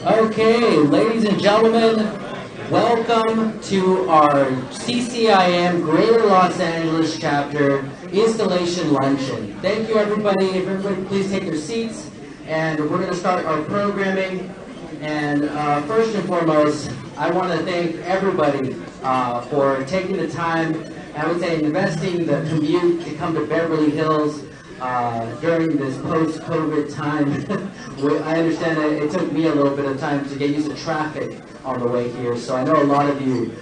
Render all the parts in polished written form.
Okay, ladies and gentlemen, welcome to our CCIM Greater Los Angeles Chapter Installation Luncheon. Thank you, everybody. If everybody please take their seats, and we're going to start our programming. And first and foremost, I want to thank everybody for taking the time, I would say investing the commute to come to Beverly Hills during this post-COVID time. I understand that it took me a little bit of time to get used to traffic on the way here, so I know a lot of you,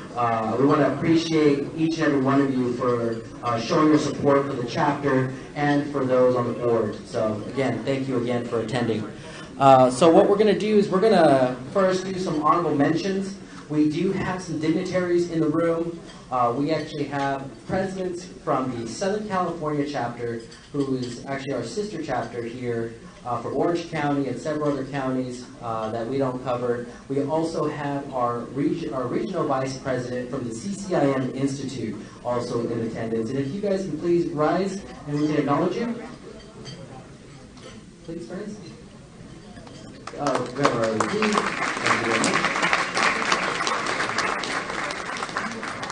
we want to appreciate each and every one of you for showing your support for the chapter and for those on the board. So again, thank you again for attending. So what we're going to do is we're going to first do some honorable mentions. We do have some dignitaries in the room. We actually have presidents from the Southern California chapter, who is actually our sister chapter here for Orange County and several other counties that we don't cover. We also have our regional vice president from the CCIM Institute also in attendance. And if you guys can please rise and we can acknowledge you. Please rise. We have our LED. Thank you very much.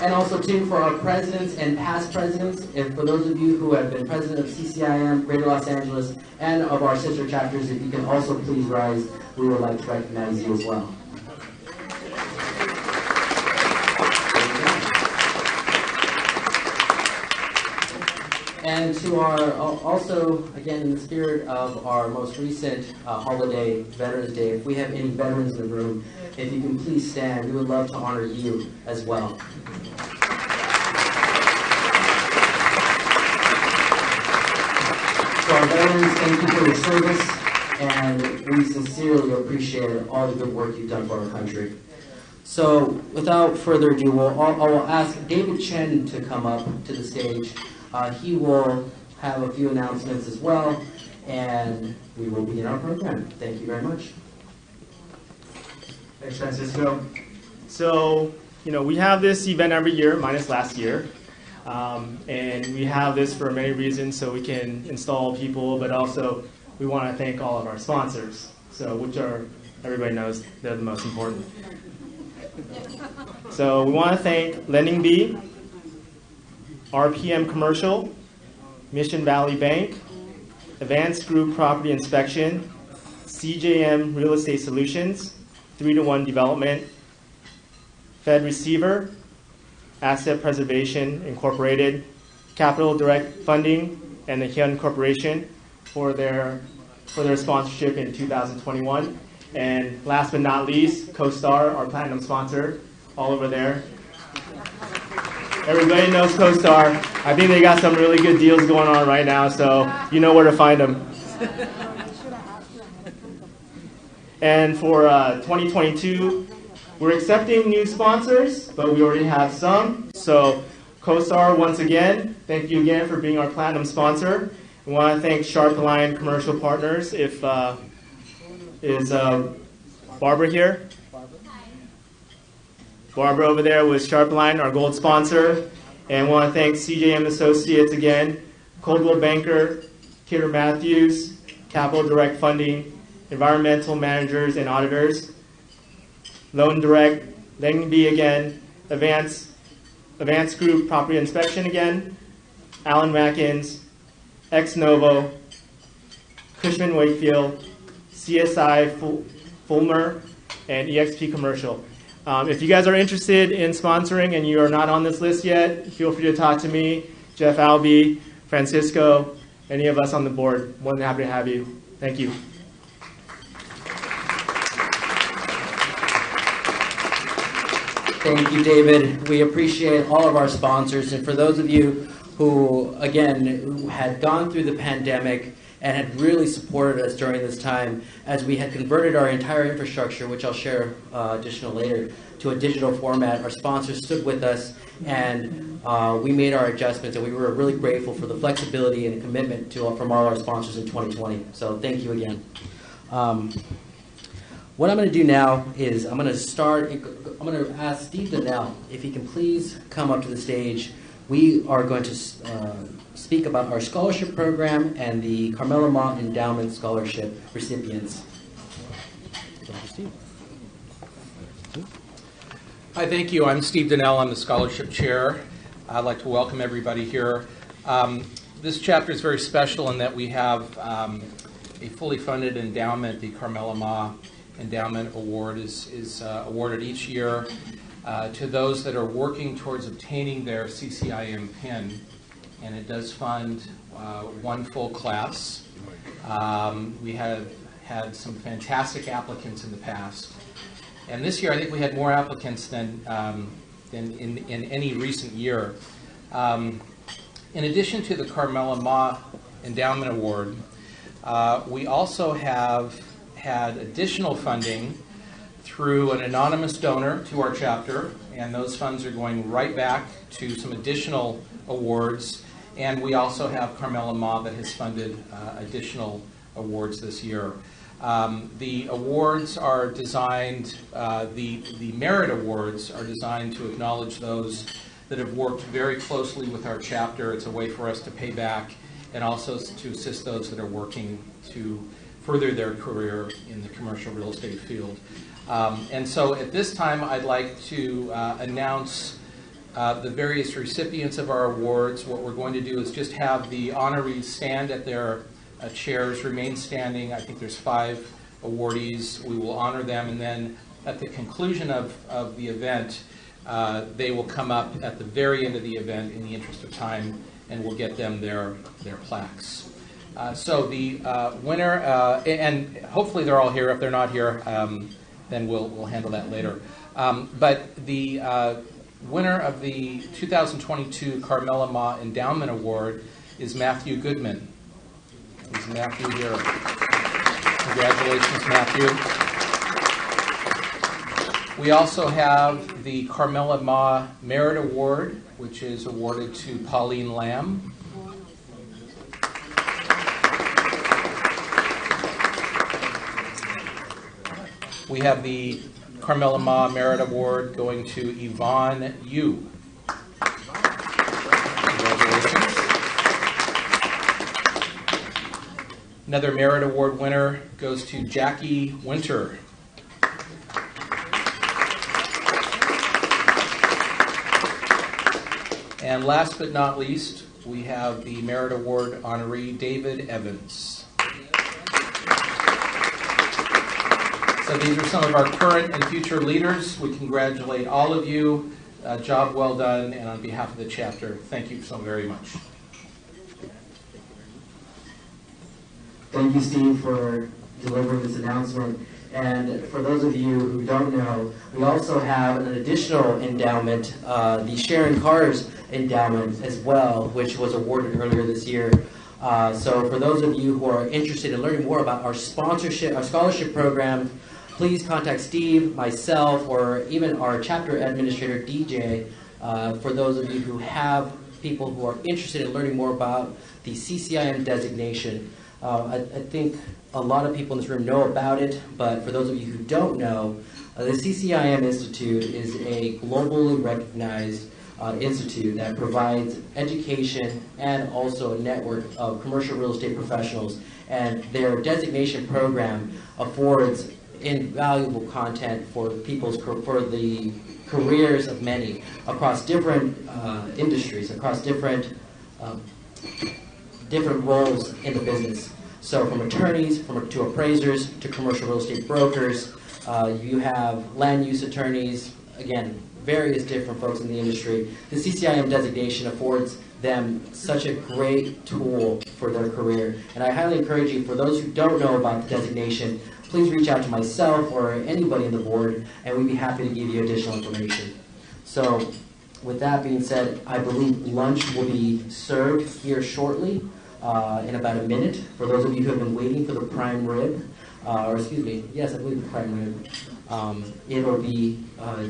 And also, too, for our presidents and past presidents, and for those of you who have been president of CCIM, Greater Los Angeles, and of our sister chapters, if you can also please rise, we would like to recognize you as well. And to our, also, again, in the spirit of our most recent holiday, Veterans Day, if we have any veterans in the room, if you can please stand, we would love to honor you as well. So our veterans, thank you for your service, and we sincerely appreciate all the good work you've done for our country. So without further ado, I will ask David Chen to come up to the stage. He will have a few announcements as well, and we will begin our program. Thank you very much. Thanks, Francisco. So, we have this event every year, minus last year. And we have this for many reasons, so we can install people, but also we want to thank all of our sponsors, which are, everybody knows, they're the most important. So we want to thank Lending Bee, RPM Commercial, Mission Valley Bank, Advanced Group Property Inspection, CJM Real Estate Solutions, 3-to-1 Development, Fed Receiver, Asset Preservation Incorporated, Capital Direct Funding, and the Hyun Corporation for their sponsorship in 2021. And last but not least, CoStar, our platinum sponsor, all over there. Everybody knows CoStar. I think they got some really good deals going on right now, so you know where to find them. And for 2022, we're accepting new sponsors, but we already have some. So CoStar, once again, thank you again for being our platinum sponsor. We want to thank Sharp Line Commercial Partners. Is Barbara here? Barbara over there was Sharp Line, our gold sponsor. And we want to thank CJM Associates again, Coldwell Banker, Kidder Matthews, Capital Direct Funding, Environmental Managers and Auditors, Loan Direct, Lending Bee again, Advanced Group Property Inspection again, Allen Watkins, Ex Novo, Cushman Wakefield, CSI Fulmer, and EXP Commercial. If you guys are interested in sponsoring and you are not on this list yet, feel free to talk to me, Jeff Albee, Francisco, any of us on the board. More than happy to have you. Thank you. Thank you, David. We appreciate all of our sponsors. And for those of you who, again, had gone through the pandemic and had really supported us during this time as we had converted our entire infrastructure, which I'll share additional later, to a digital format, our sponsors stood with us, and we made our adjustments, and we were really grateful for the flexibility and commitment from all our sponsors in 2020. So thank you again. What I'm going to do now is I'm going to ask Steve Donnell if he can please come up to the stage. We are going to speak about our scholarship program and the Carmela Mott Endowment Scholarship recipients. Dr. Steve. Hi, thank you. I'm Steve Donnell. I'm the Scholarship Chair. I'd like to welcome everybody here. This chapter is very special in that we have a fully funded endowment. The Carmela Ma Endowment Award is awarded each year to those that are working towards obtaining their CCIM PIN, and it does fund one full class. We have had some fantastic applicants in the past. And this year, I think we had more applicants than in any recent year. In addition to the Carmela Ma Endowment Award, we also have had additional funding through an anonymous donor to our chapter, and those funds are going right back to some additional awards. And we also have Carmela Ma that has funded additional awards this year. The awards are designed, the merit awards are designed to acknowledge those that have worked very closely with our chapter. It's a way for us to pay back and also to assist those that are working to further their career in the commercial real estate field. And so at this time, I'd like to announce the various recipients of our awards. What we're going to do is just have the honorees stand at their chairs, remain standing. I think there's 5 awardees. We will honor them, and then at the conclusion of the event, they will come up at the very end of the event in the interest of time, and we'll get them their plaques. So the winner, and hopefully they're all here. If they're not here, then we'll handle that later. But the winner of the 2022 Carmela Ma Endowment Award is Matthew Goodman. Is Matthew here? Congratulations, Matthew. We also have the Carmela Ma Merit Award, which is awarded to Pauline Lamb. We have the Carmela Ma Merit Award going to Yvonne Yu. Congratulations. Another Merit Award winner goes to Jackie Winter. And last but not least, we have the Merit Award honoree, David Evans. So these are some of our current and future leaders. We congratulate all of you. Job well done, and on behalf of the chapter, thank you so very much. Thank you, Steve, for delivering this announcement. And for those of you who don't know, we also have an additional endowment, the Sharon Carr's endowment as well, which was awarded earlier this year. So for those of you who are interested in learning more about our sponsorship, our scholarship program, please contact Steve, myself, or even our chapter administrator, DJ, for those of you who have people who are interested in learning more about the CCIM designation. I think a lot of people in this room know about it, but for those of you who don't know, the CCIM Institute is a globally recognized institute that provides education and also a network of commercial real estate professionals, and their designation program affords invaluable content for the careers of many across different industries, across different roles in the business. So from attorneys, to appraisers, to commercial real estate brokers, you have land use attorneys, again, various different folks in the industry. The CCIM designation affords them such a great tool for their career. And I highly encourage you, for those who don't know about the designation, please reach out to myself or anybody on the board, and we'd be happy to give you additional information. So with that being said, I believe lunch will be served here shortly, in about a minute. For those of you who have been waiting for the prime rib, or excuse me, yes, I believe the prime rib, it will be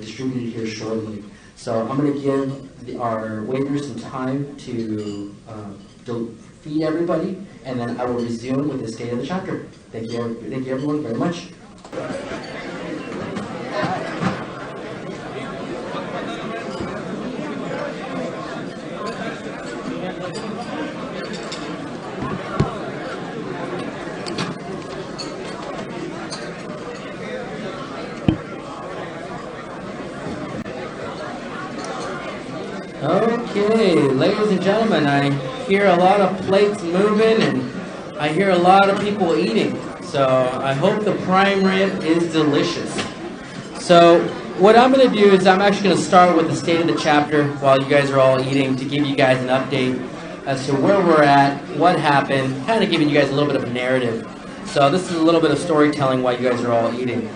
distributed here shortly. So I'm going to give our waiters some time to feed everybody, and then I will resume with the state of the chapter. Thank you everyone very much. Okay, ladies and gentlemen, I hear a lot of plates moving and I hear a lot of people eating. So I hope the prime rib is delicious. So what I'm going to do is I'm actually going to start with the state of the chapter while you guys are all eating to give you guys an update as to where we're at, what happened, kind of giving you guys a little bit of a narrative. So this is a little bit of storytelling while you guys are all eating.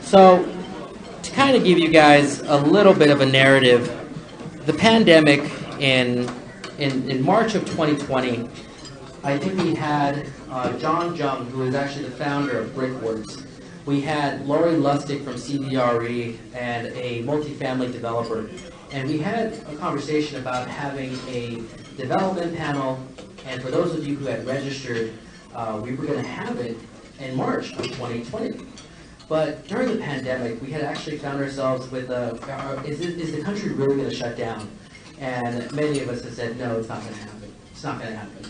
So to kind of give you guys a little bit of a narrative, the pandemic in March of 2020, I think we had John Jung, who is actually the founder of Brickworks. We had Lori Lustig from CBRE and a multifamily developer. And we had a conversation about having a development panel. And for those of you who had registered, we were going to have it in March of 2020. But during the pandemic, we had actually found ourselves with is the country really going to shut down? And many of us have said, no, it's not going to happen. It's not going to happen.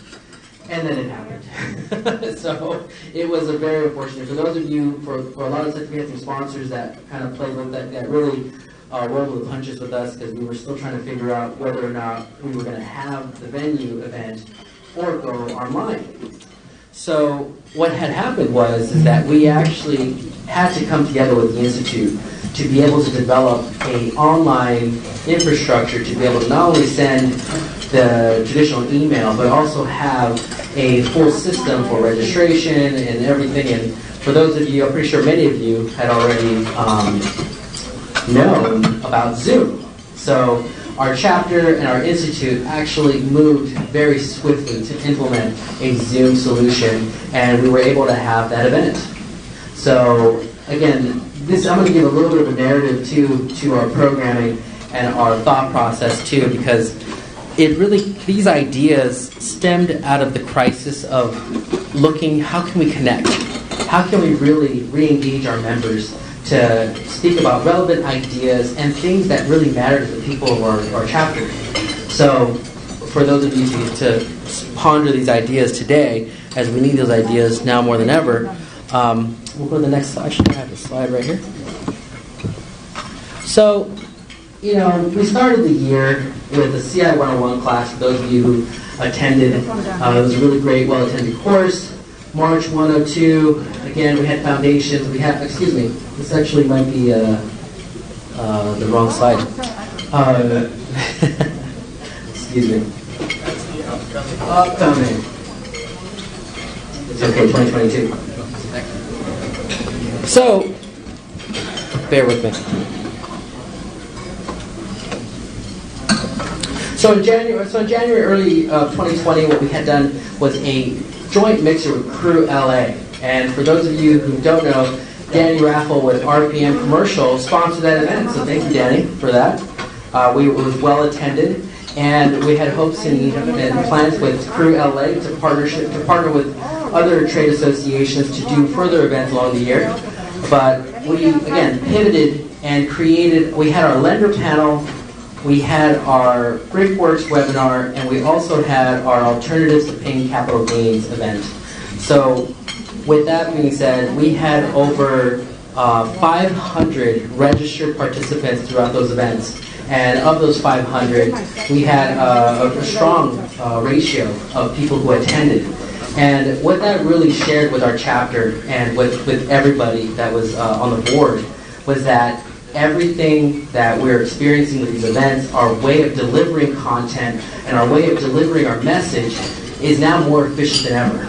And then it happened. So it was a very unfortunate. For those of you, for a lot of us, we had some sponsors that kind of played with that really rolled the punches with us because we were still trying to figure out whether or not we were going to have the venue event or go online. So what had happened was that we actually had to come together with the Institute to be able to develop an online infrastructure to be able to not only send the traditional email, but also have a full system for registration and everything. And for those of you, I'm pretty sure many of you had already known about Zoom. So our chapter and our institute actually moved very swiftly to implement a Zoom solution, and we were able to have that event. So again, I'm going to give a little bit of a narrative to our programming and our thought process too, because it really, these ideas stemmed out of the crisis of looking, how can we connect? How can we really re-engage our members to speak about relevant ideas and things that really matter to the people of our chapter? So for those of you to ponder these ideas today, as we need those ideas now more than ever, we'll go to the next slide. Actually, I have a slide right here. So, we started the year with a CI 101 class. For those of you who attended, it was a really great, well-attended course. March 102, again, we had foundations. We had, excuse me, this actually might be the wrong slide. Excuse me. Upcoming. It's okay, 2022. So, bear with me. So in January early of 2020, what we had done was a joint mixer with Crew LA. And for those of you who don't know, Danny Raffle with RPM Commercial sponsored that event. So thank you, Danny, for that. It was well attended, and we had hopes and plans with Crew LA to partner with other trade associations to do further events along the year. But we again pivoted and created. We had our lender panel. We had our Brickworks webinar, and we also had our Alternatives to Paying Capital Gains event. So with that being said, we had over 500 registered participants throughout those events. And of those 500, we had a strong ratio of people who attended. And what that really shared with our chapter and with everybody that was on the board was that everything that we're experiencing with these events, our way of delivering content and our way of delivering our message is now more efficient than ever.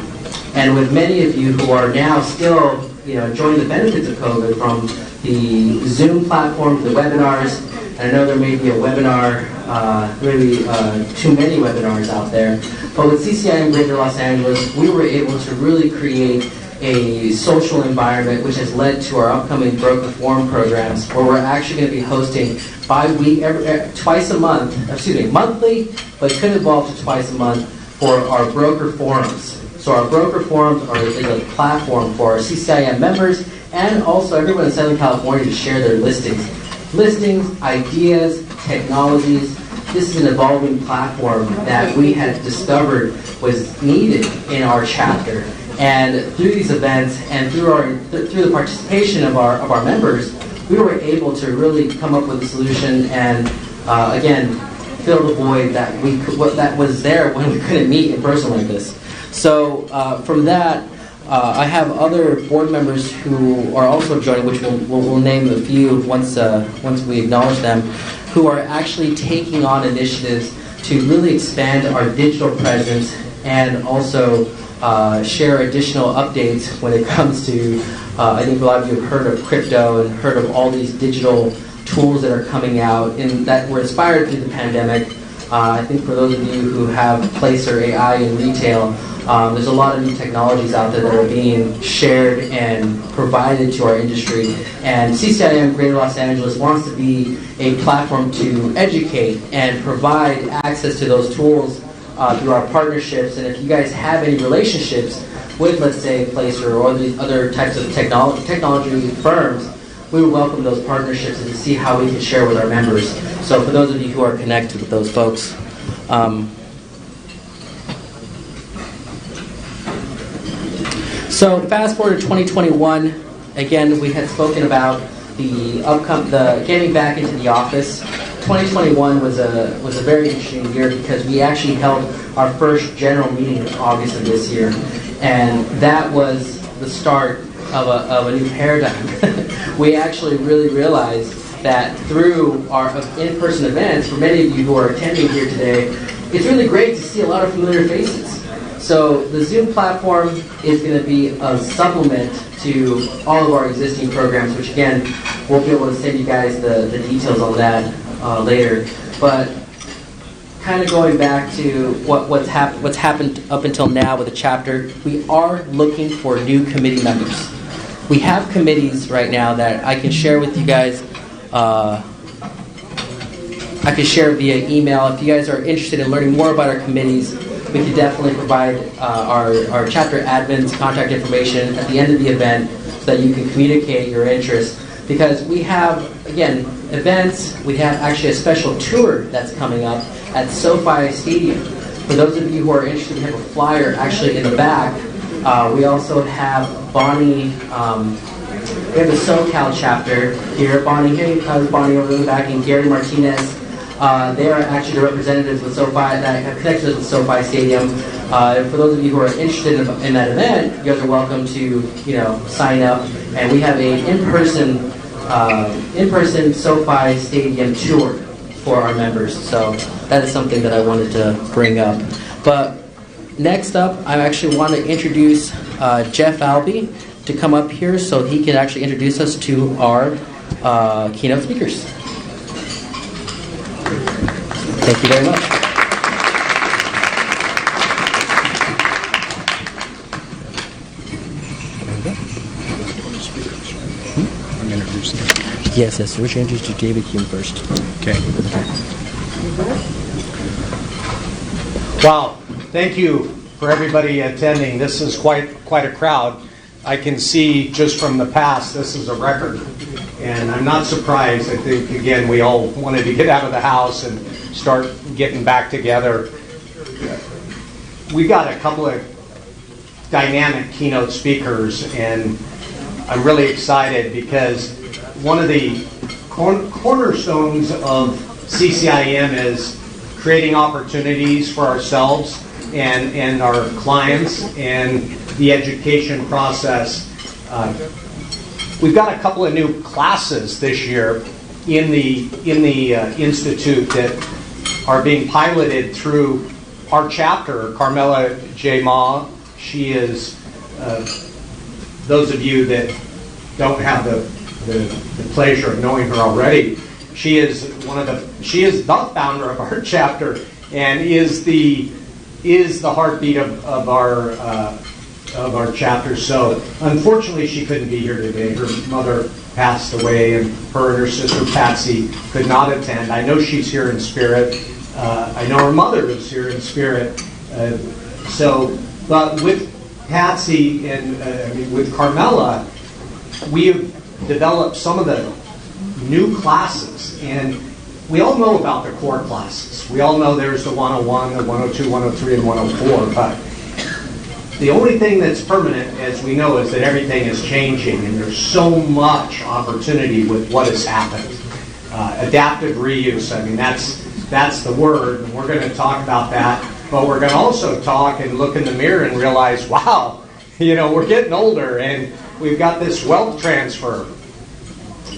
And with many of you who are now still enjoying the benefits of COVID from the Zoom platform, the webinars, and I know there may be a webinar, maybe too many webinars out there, but with CCIM Greater Los Angeles, we were able to really create a social environment which has led to our upcoming broker forum programs, where we're actually going to be hosting monthly, but could evolve to twice a month for our broker forums. So our broker forums is a platform for our CCIM members and also everyone in Southern California to share their listings, ideas, technologies. This is an evolving platform that we had discovered was needed in our chapter. And through these events and through the participation of our members, we were able to really come up with a solution and again fill the void that was there when we couldn't meet in person like this. So from that, I have other board members who are also joining, which we'll name a few once we acknowledge them, who are actually taking on initiatives to really expand our digital presence and also share additional updates when it comes to, I think a lot of you have heard of crypto and heard of all these digital tools that are coming out and that were inspired through the pandemic. I think for those of you who have Placer AI in retail, there's a lot of new technologies out there that are being shared and provided to our industry. And CCIM Greater Los Angeles wants to be a platform to educate and provide access to those tools through our partnerships. And if you guys have any relationships with, let's say, Placer or these other types of technology firms, we would welcome those partnerships and to see how we can share with our members. So for those of you who are connected with those folks. So fast forward to 2021, again, we had spoken about the getting back into the office. 2021 was a very interesting year because we actually held our first general meeting in August of this year, and that was the start of a new paradigm. We actually really realized that through our in-person events, for many of you who are attending here today, it's really great to see a lot of familiar faces. So the Zoom platform is going to be a supplement to all of our existing programs, which again, we'll be able to send you guys the details on that later. But kind of going back to what's happened up until now with the chapter, we are looking for new committee members. We have committees right now that I can share with you guys. I can share via email. If you guys are interested in learning more about our committees, we can definitely provide our chapter admin's contact information at the end of the event so that you can communicate your interest. Because we have, again, events. We have actually a special tour that's coming up at SoFi Stadium. For those of you who are interested, we have a flyer actually in the back. We also have Bonnie. We have the SoCal chapter here. Bonnie, hey, how's Bonnie over in the back? And Gary Martinez. They are actually the representatives with SoFi that have connected us with SoFi Stadium. For those of you who are interested in that event, you guys are welcome to sign up. And we have a in-person SoFi Stadium tour for our members. So that is something that I wanted to bring up. But next up, I actually want to introduce Jeff Albee to come up here so he can actually introduce us to our keynote speakers. Thank you very much. I'm introducing you. Yes. We should introduce you to David Hume first. Okay. Wow. Thank you for everybody attending. This is quite a crowd. I can see just from the past, this is a record. And I'm not surprised. I think, again, we all wanted to get out of the house and start getting back together. We got a couple of dynamic keynote speakers, and I'm really excited because one of the cornerstones of CCIM is creating opportunities for ourselves and our clients and the education process. We've got a couple of new classes this year in the institute that are being piloted through our chapter. Carmela J. Ma, she is, those of you that don't have the pleasure of knowing her already, she is the founder of our chapter and is the heartbeat of our chapter. So unfortunately she couldn't be here today. Her mother passed away and her and her sister Patsy could not attend. I know she's here in spirit. I know her mother is here in spirit. But with Patsy and with Carmela, we have developed some of the new classes, and we all know about the core classes. We all know there's the 101, the 102, 103, and 104, but the only thing that's permanent, as we know, is that everything is changing, and there's so much opportunity with what has happened. Adaptive reuse, That's the word, and we're going to talk about that. But we're going to also talk and look in the mirror and realize, wow, we're getting older, and we've got this wealth transfer.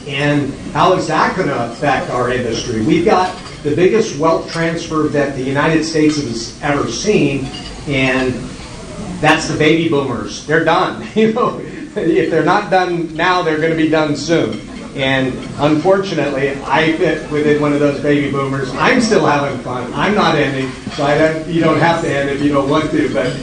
And how is that going to affect our industry? We've got the biggest wealth transfer that the United States has ever seen, and that's the baby boomers. They're done. If they're not done now, they're going to be done soon. And unfortunately, I fit within one of those baby boomers. I'm still having fun. I'm not ending, so you don't have to end if you don't want to. But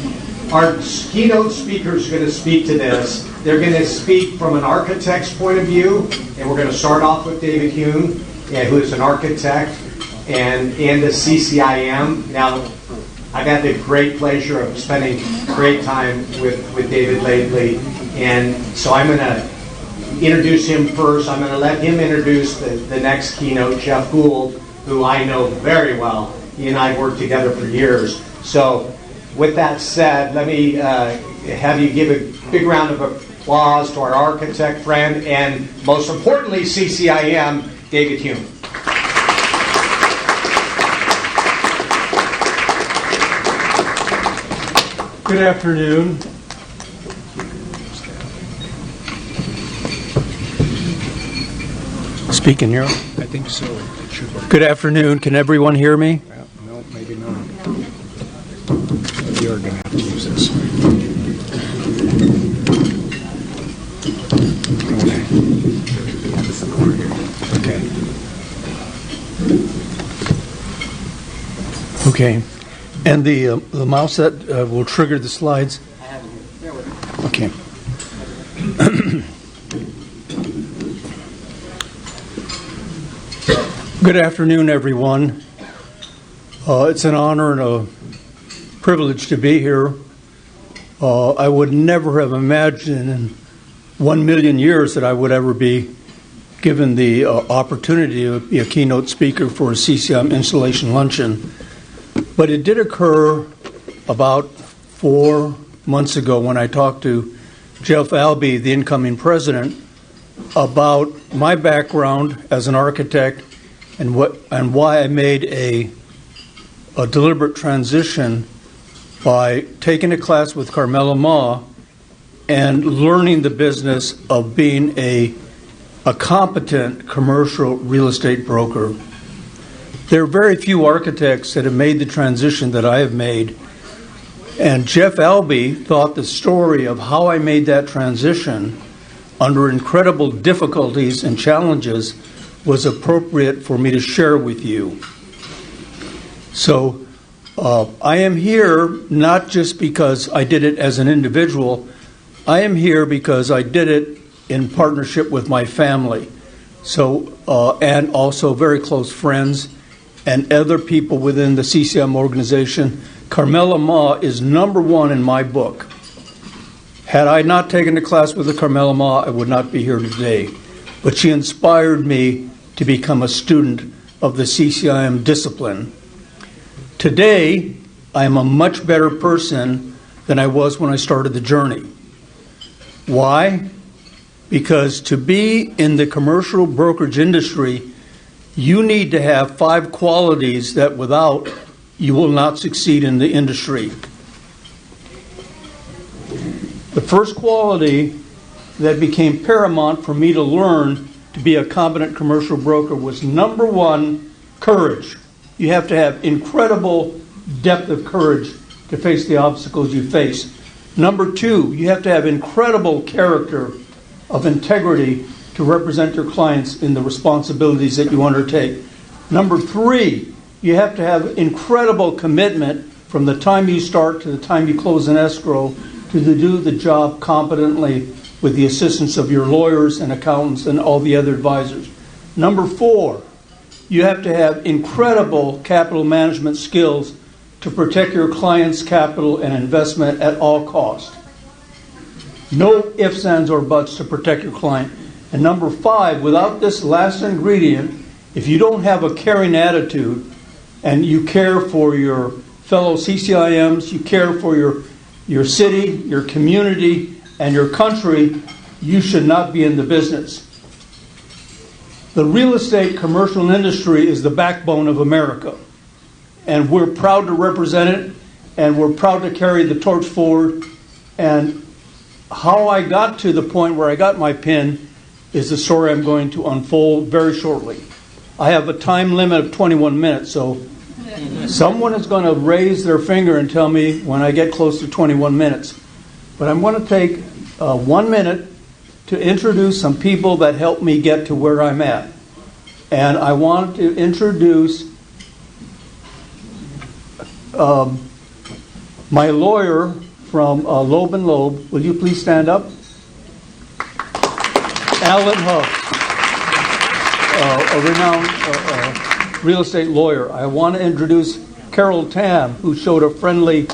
our keynote speakers are going to speak to this. They're going to speak from an architect's point of view, and we're going to start off with David Hume, who is an architect and the CCIM. Now, I've had the great pleasure of spending great time with David lately, and so I'm going to introduce him first. I'm going to let him introduce the next keynote, Jeff Gould, who I know very well. He and I have worked together for years. So with that said, let me have you give a big round of applause to our architect friend and, most importantly, CCIM, David Hume. Good afternoon. Speaking here? I think so. It should work. Good afternoon. Can everyone hear me? Well, no, maybe not. You're going to have to use this. Okay. Okay. And the mouse that will trigger the slides? I have it here. Bear with me. Okay. Good afternoon, everyone. It's an honor and a privilege to be here. I would never have imagined in 1 million years that I would ever be given the opportunity to be a keynote speaker for a CCM installation luncheon. But it did occur about 4 months ago when I talked to Jeff Albee, the incoming president, about my background as an architect and why I made a deliberate transition by taking a class with Carmela Ma and learning the business of being a competent commercial real estate broker. There are very few architects that have made the transition that I have made, and Jeff Albee thought the story of how I made that transition under incredible difficulties and challenges was appropriate for me to share with you. So I am here not just because I did it as an individual. I am here because I did it in partnership with my family, and also very close friends and other people within the CCM organization. Carmela Ma is number one in my book. Had I not taken a class with the Carmela Ma, I would not be here today. But she inspired me to become a student of the CCIM discipline. Today, I am a much better person than I was when I started the journey. Why? Because to be in the commercial brokerage industry, you need to have 5 qualities that without, you will not succeed in the industry. The first quality that became paramount for me to learn to be a competent commercial broker was, number 1, courage. You have to have incredible depth of courage to face the obstacles you face. Number 2, you have to have incredible character of integrity to represent your clients in the responsibilities that you undertake. Number 3, you have to have incredible commitment from the time you start to the time you close an escrow to do the job competently with the assistance of your lawyers and accountants and all the other advisors. Number 4, you have to have incredible capital management skills to protect your client's capital and investment at all costs. No ifs, ands, or buts to protect your client. And number 5, without this last ingredient, if you don't have a caring attitude and you care for your fellow CCIMs, you care for your city, your community, and your country, you should not be in the business. The real estate commercial industry is the backbone of America. And we're proud to represent it, and we're proud to carry the torch forward. And how I got to the point where I got my pin is the story I'm going to unfold very shortly. I have a time limit of 21 minutes, so someone is going to raise their finger and tell me when I get close to 21 minutes. But I'm going to take 1 minute to introduce some people that helped me get to where I'm at. And I want to introduce my lawyer from Loeb & Loeb. Will you please stand up? Alan Huff, a renowned real estate lawyer. I want to introduce Carol Tam, who showed a friendly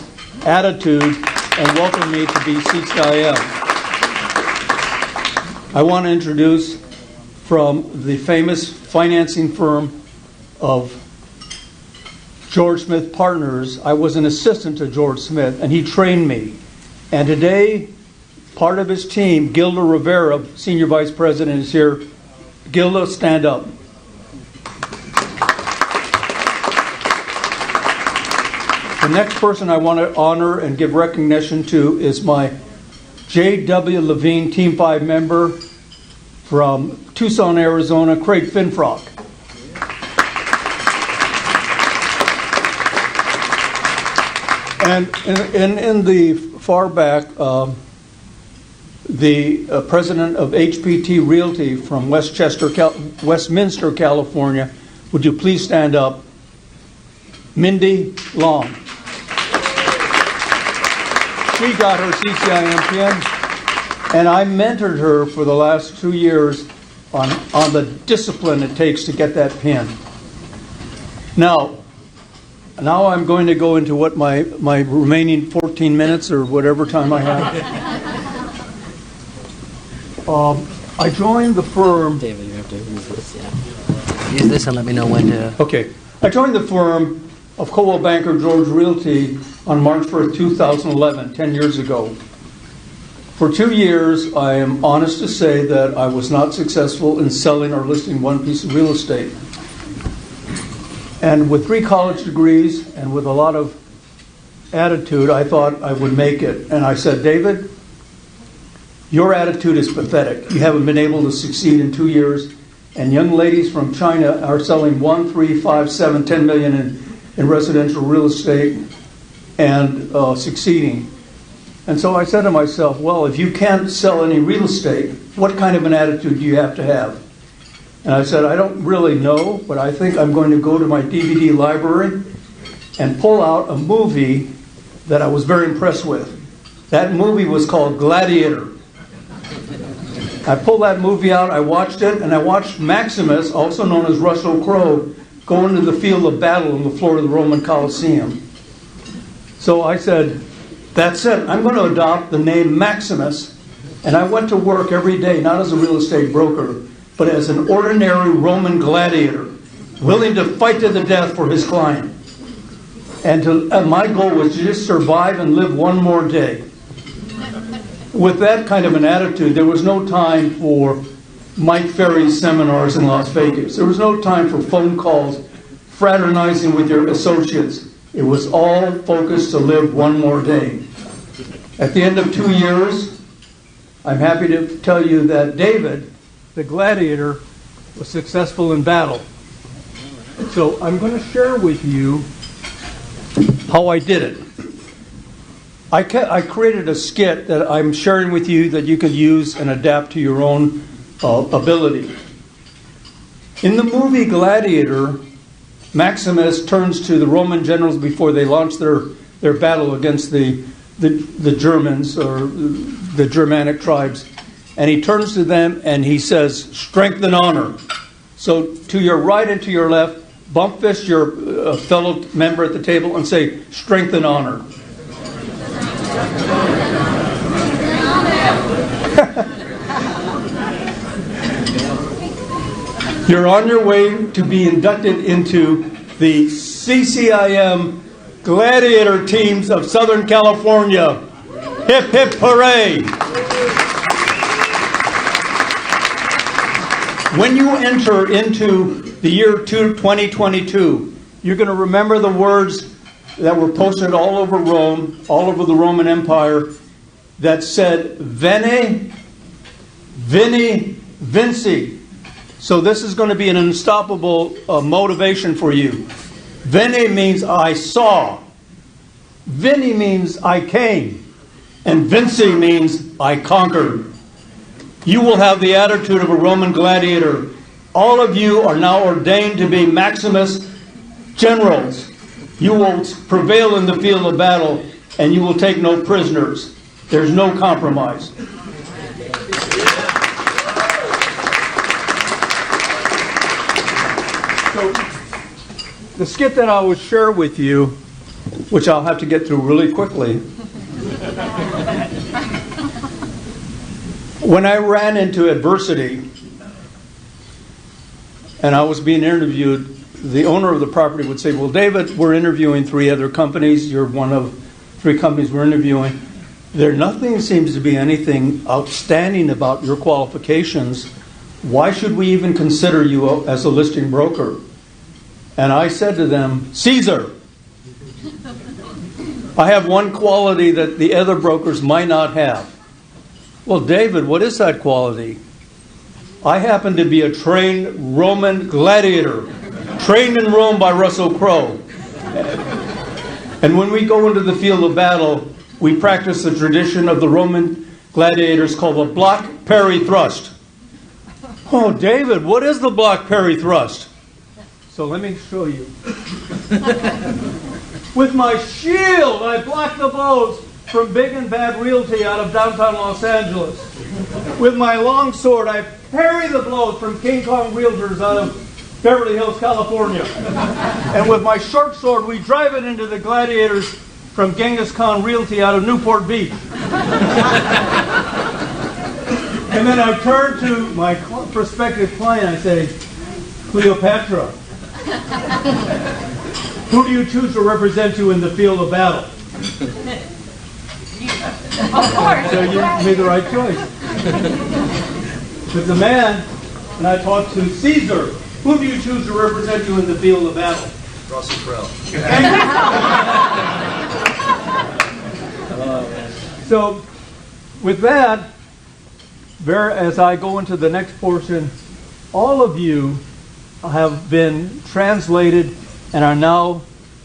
attitude and welcomed me to be CCIM. I want to introduce from the famous financing firm of George Smith Partners. I was an assistant to George Smith, and he trained me. And today, part of his team, Gilda Rivera, Senior Vice President, is here. Gilda, stand up. The next person I want to honor and give recognition to is my J.W. Levine Team 5 member from Tucson, Arizona, Craig Finfrock. And in the far back, the president of HPT Realty from Westminster, California, would you please stand up? Mindy Long. She got her CCIM pin, and I mentored her for the last 2 years on the discipline it takes to get that pin. Now I'm going to go into what my remaining 14 minutes or whatever time I have. I joined the firm. David, you have to use this, yeah. Use this and let me know when to. Okay. I joined the firm of Coldwell Banker George Realty on March 1st, 2011, 10 years ago. For 2 years, I am honest to say that I was not successful in selling or listing one piece of real estate. And with 3 college degrees and with a lot of attitude, I thought I would make it. And I said, David, your attitude is pathetic. You haven't been able to succeed in 2 years. And young ladies from China are selling 1, 3, 5, 7, 10 million in residential real estate and succeeding. And so I said to myself, well, if you can't sell any real estate, what kind of an attitude do you have to have? And I said, I don't really know, but I think I'm going to go to my DVD library and pull out a movie that I was very impressed with. That movie was called Gladiator. I pulled that movie out, I watched it, and I watched Maximus, also known as Russell Crowe, go into the field of battle on the floor of the Roman Colosseum. So I said, that's it. I'm going to adopt the name Maximus. And I went to work every day, not as a real estate broker, but as an ordinary Roman gladiator, willing to fight to the death for his client. And my goal was to just survive and live one more day. With that kind of an attitude, there was no time for Mike Ferry's seminars in Las Vegas. There was no time for phone calls, fraternizing with your associates. It was all focused to live one more day. At the end of 2 years, I'm happy to tell you that David, the gladiator, was successful in battle. So I'm going to share with you how I did it. I created a skit that I'm sharing with you that you could use and adapt to your own ability. In the movie Gladiator, Maximus turns to the Roman generals before they launch their battle against the Germans or the Germanic tribes. And he turns to them and he says, strength and honor. So to your right and to your left, bump fist your fellow member at the table and say, strength and honor. You're on your way to be inducted into the CCIM Gladiator Teams of Southern California. Hip, hip, hooray! When you enter into the year 2022, you're going to remember the words that were posted all over Rome, all over the Roman Empire, that said, Veni, Vini, Vinci. So this is going to be an unstoppable motivation for you. Veni means I saw. Vini means I came. And Vinci means I conquered. You will have the attitude of a Roman gladiator. All of you are now ordained to be Maximus generals. You will prevail in the field of battle, and you will take no prisoners. There's no compromise. So, the skit that I would share with you, which I'll have to get through really quickly. When I ran into adversity and I was being interviewed, the owner of the property would say, well, David, we're interviewing 3 other companies. You're one of 3 companies we're interviewing. Nothing seems to be anything outstanding about your qualifications. Why should we even consider you as a listing broker? And I said to them, Caesar, I have one quality that the other brokers might not have. Well, David, what is that quality? I happen to be a trained Roman gladiator, trained in Rome by Russell Crowe. And when we go into the field of battle, we practice the tradition of the Roman gladiators called the block, parry, thrust. Oh, David, what is the block, parry, thrust? So let me show you. With my shield, I block the blows from Big and Bad Realty out of downtown Los Angeles. With my long sword, I parry the blows from King Kong Realtors out of Beverly Hills, California. And with my short sword, we drive it into the gladiators from Genghis Khan Realty out of Newport Beach. And then I turn to my prospective client, I say, Cleopatra, who do you choose to represent you in the field of battle? Of course. So you made the right choice. But the man, and I talked to Caesar, who do you choose to represent you in the field of battle? Russell Crowe. So, with that, as I go into the next portion, all of you have been translated and are now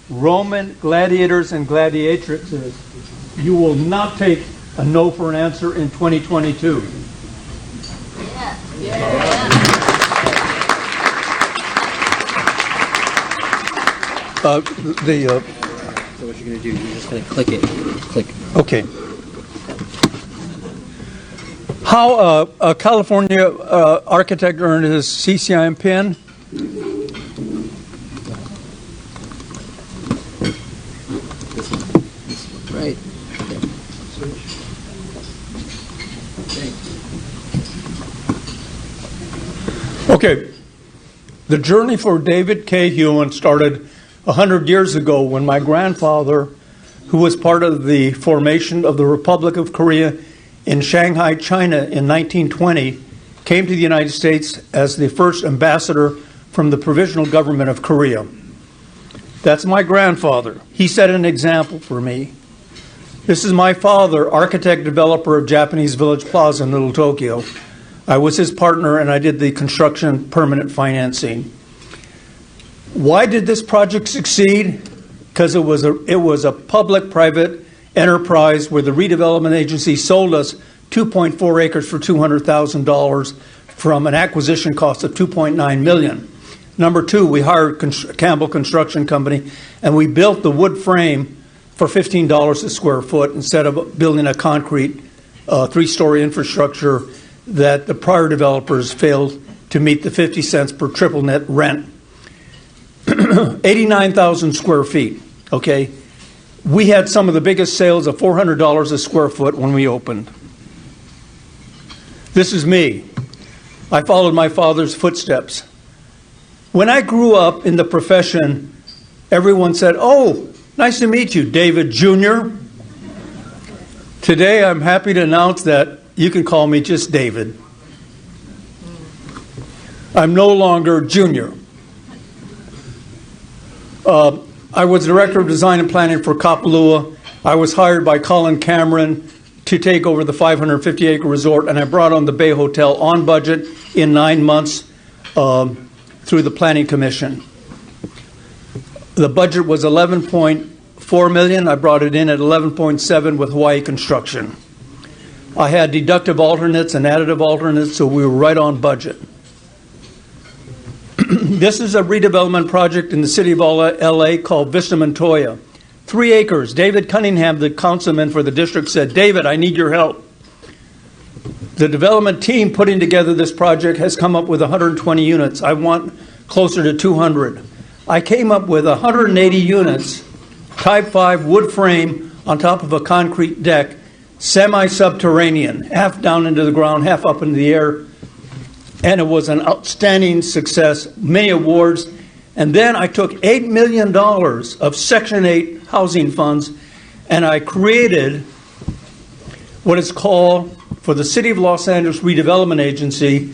Roman gladiators and gladiatrixes. You will not take a no for an answer in 2022. So what you're going to do, you're just going to click it. Click. Okay. How a California architect earned his CCIM pin? Right. Okay. The journey for David K. Hume started 100 years ago when my grandfather, who was part of the formation of the Republic of Korea in Shanghai, China in 1920, came to the United States as the first ambassador from the Provisional Government of Korea. That's my grandfather. He set an example for me. This is my father, architect developer of Japanese Village Plaza in Little Tokyo. I was his partner and I did the construction permanent financing. Why did this project succeed? Because it was a public-private enterprise where the redevelopment agency sold us 2.4 acres for $200,000 from an acquisition cost of $2.9 million. Number 2, we hired Campbell Construction Company and we built the wood frame for $15 a square foot instead of building a concrete 3-story infrastructure that the prior developers failed to meet the 50 cents per triple net rent. 89,000 square feet, okay? We had some of the biggest sales of $400 a square foot when we opened. This is me. I followed my father's footsteps. When I grew up in the profession, everyone said, "Oh, nice to meet you, David Jr." Today, I'm happy to announce that you can call me just David. I'm no longer junior. I was Director of Design and Planning for Kapalua. I was hired by Colin Cameron to take over the 550-acre resort, and I brought on the Bay Hotel on budget in 9 months through the Planning Commission. The budget was $11.4 million. I brought it in at $11.7 with Hawaii Construction. I had deductive alternates and additive alternates, so we were right on budget. This is a redevelopment project in the city of LA called Vista Montoya. 3 acres. David Cunningham, the councilman for the district, said, David, I need your help. The development team putting together this project has come up with 120 units. I want closer to 200. I came up with 180 units, type 5 wood frame on top of a concrete deck, semi-subterranean, half down into the ground, half up into the air. And it was an outstanding success, many awards. And then I took $8 million of Section 8 housing funds, and I created what is called, for the City of Los Angeles Redevelopment Agency,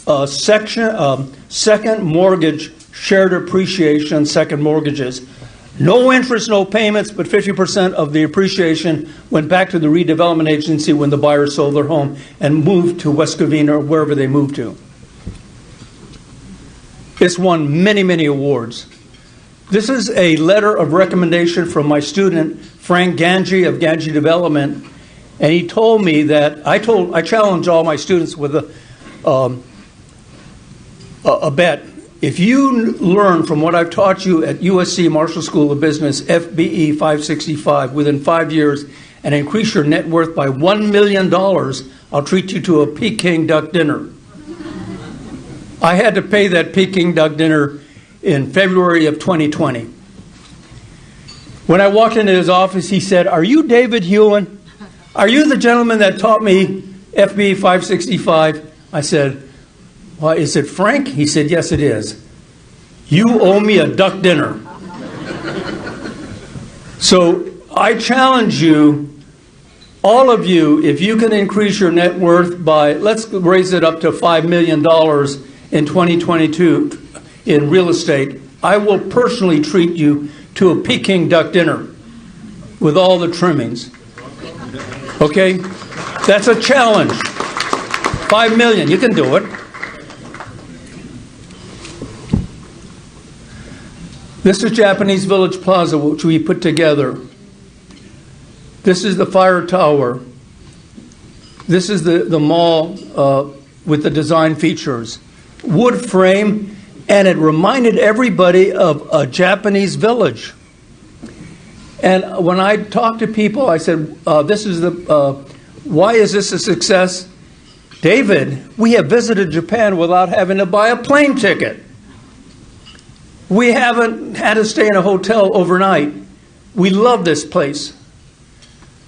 a second mortgage shared appreciation, second mortgages. No interest, no payments, but 50% of the appreciation went back to the redevelopment agency when the buyer sold their home and moved to West Covina or wherever they moved to. It's won many, many awards. This is a letter of recommendation from my student, Frank Ganji of Ganji Development, and he told me that, I challenged all my students with a bet. If you learn from what I've taught you at USC Marshall School of Business, FBE 565, within 5 years, and increase your net worth by $1 million, I'll treat you to a Peking duck dinner. I had to pay that Peking duck dinner in February of 2020. When I walked into his office, he said, "Are you David Hume? Are you the gentleman that taught me FBE 565? I said, "Well, is it Frank?" He said, "Yes, it is. You owe me a duck dinner." So I challenge you, all of you, if you can increase your net worth by, let's raise it up to $5 million in 2022 in real estate, I will personally treat you to a Peking duck dinner with all the trimmings. Okay? That's a challenge. $5 million, you can do it. This is Japanese Village Plaza, which we put together. This is the fire tower. This is the mall with the design features. Wood frame, and it reminded everybody of a Japanese village. And when I talked to people, I said, why is this a success? David, we have visited Japan without having to buy a plane ticket. We haven't had to stay in a hotel overnight. We love this place.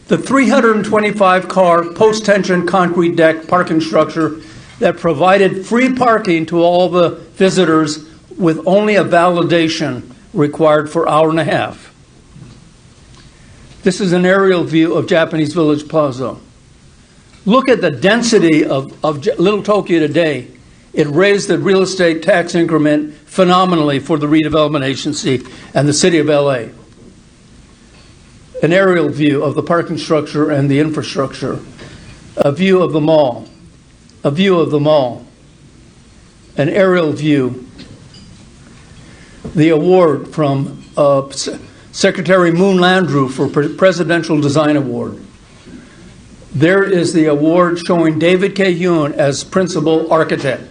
The 325-car post-tension concrete deck parking structure that provided free parking to all the visitors with only a validation required for an hour and a half. This is an aerial view of Japanese Village Plaza. Look at the density of Little Tokyo today. It raised the real estate tax increment phenomenally for the redevelopment agency and the city of LA. An aerial view of the parking structure and the infrastructure. A view of the mall. A view of the mall. An aerial view. The award from Secretary Moon Landrieu for Presidential Design Award. There is the award showing David K. Hume as principal architect.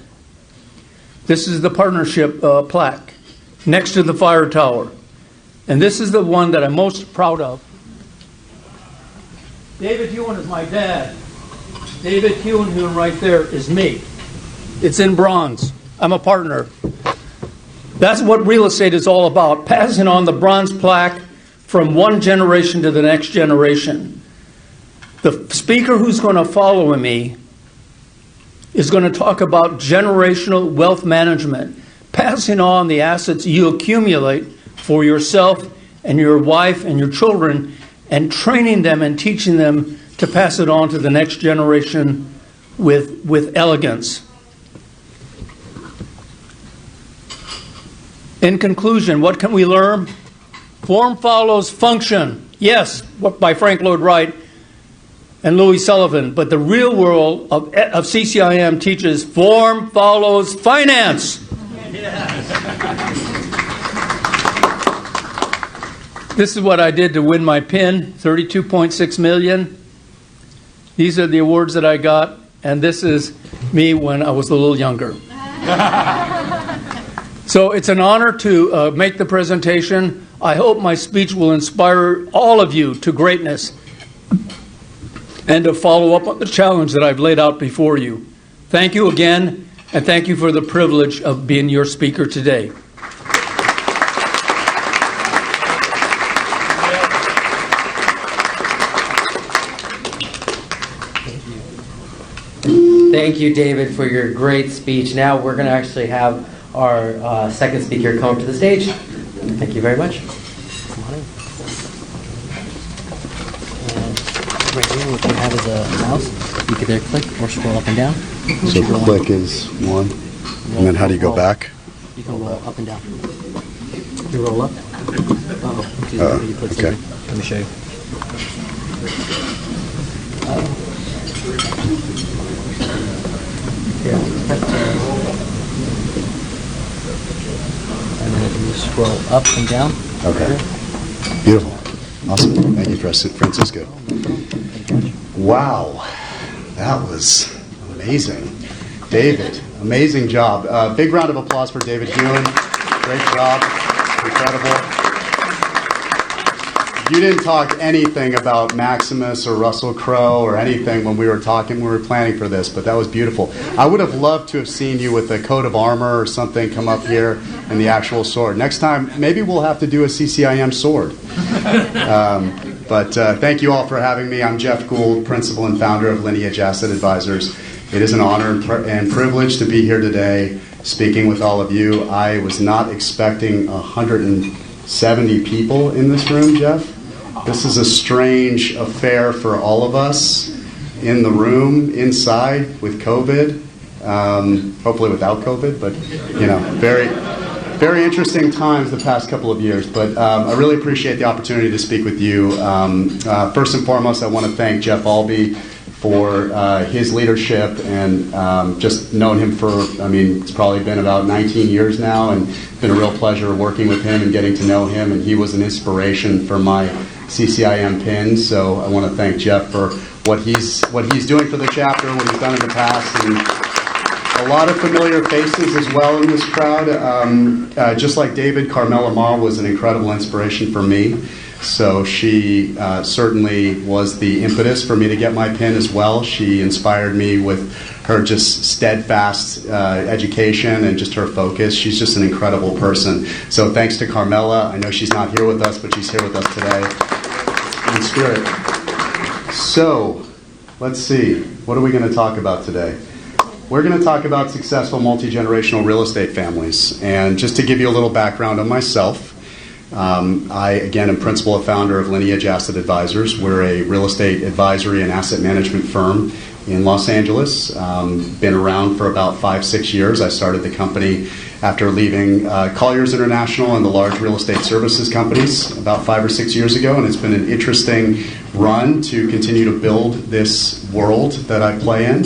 This is the partnership plaque next to the fire tower. And this is the one that I'm most proud of. David Hume is my dad. David Hume right there is me. It's in bronze. I'm a partner. That's what real estate is all about, passing on the bronze plaque from one generation to the next generation. The speaker who's going to follow me is going to talk about generational wealth management, passing on the assets you accumulate for yourself and your wife and your children, and training them and teaching them to pass it on to the next generation with elegance. In conclusion, what can we learn? Form follows function. Yes, by Frank Lloyd Wright and Louis Sullivan. But the real world of CCIM teaches form follows finance. This is what I did to win my pin, $32.6 million. These are the awards that I got, and this is me when I was a little younger. So it's an honor to make the presentation. I hope my speech will inspire all of you to greatness and to follow up on the challenge that I've laid out before you. Thank you again, and thank you for the privilege of being your speaker today. Thank you, David, for your great speech. Now we're going to actually have our second speaker come up to the stage. Thank you very much. Right here, what you have is a mouse. You can either click or scroll up and down. So click is one, and then how do you go back? You can roll up and down. You roll up. You put okay. something. Let me show you. And then you scroll up and down. Okay. Beautiful. Awesome. Thank you, Francisco. Wow. That was amazing. David, amazing job. Big round of applause for David Hume. Great job. Incredible. You didn't talk anything about Maximus or Russell Crowe or anything when we were planning for this, but that was beautiful. I would have loved to have seen you with a coat of armor or something come up here and the actual sword. Next time, maybe we'll have to do a CCIM sword. But thank you all for having me. I'm Jeff Gould, principal and founder of Lineage Asset Advisors. It is an honor and privilege to be here today speaking with all of you. I was not expecting 170 people in this room, Jeff. This is a strange affair for all of us in the room, inside, with COVID. Hopefully without COVID, but, very, very interesting times the past couple of years. But I really appreciate the opportunity to speak with you. First and foremost, I want to thank Jeff Albee for his leadership and just known him for, it's probably been about 19 years now, and it's been a real pleasure working with him and getting to know him, and he was an inspiration for my CCIM pin, so I want to thank Jeff for what he's doing for the chapter, what he's done in the past, and a lot of familiar faces as well in this crowd. Just like David, Carmela Marr was an incredible inspiration for me. So she certainly was the impetus for me to get my pin as well. She inspired me with her just steadfast education and just her focus. She's just an incredible person. So thanks to Carmela. I know she's not here with us, but she's here with us today in spirit. So let's see. What are we going to talk about today? We're going to talk about successful multi-generational real estate families. And just to give you a little background on myself, I, again, am principal and founder of Lineage Asset Advisors. We're a real estate advisory and asset management firm in Los Angeles. Been around for about 5-6 years. I started the company after leaving Colliers International and the large real estate services companies about 5 or 6 years ago, and it's been an interesting run to continue to build this world that I play in.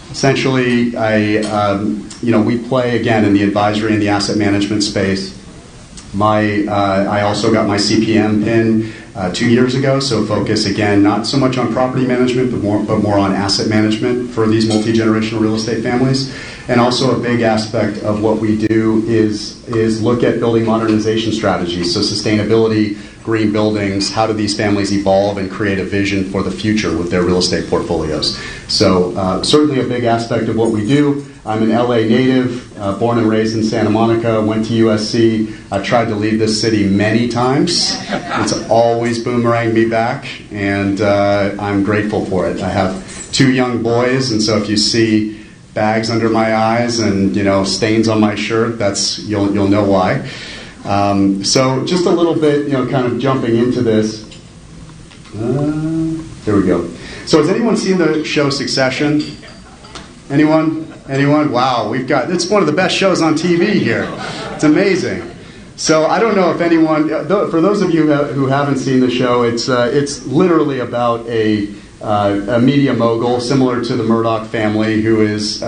Essentially, we play, again, in the advisory and the asset management space. I also got my CPM pin 2 years ago, so focus, again, not so much on property management, but more on asset management for these multi-generational real estate families. And also a big aspect of what we do is look at building modernization strategies, so sustainability, green buildings, how do these families evolve and create a vision for the future with their real estate portfolios. So certainly a big aspect of what we do. I'm an LA native, born and raised in Santa Monica, went to USC. I've tried to leave this city many times. It's always boomeranged me back, and I'm grateful for it. I have 2 young boys, and so if you see bags under my eyes and stains on my shirt, you'll know why. So just a little bit, kind of jumping into this. There we go. So has anyone seen the show Succession? Anyone? Wow, it's one of the best shows on TV here. It's amazing. So I don't know if anyone, for those of you who haven't seen the show, it's literally about a media mogul similar to the Murdoch family, who is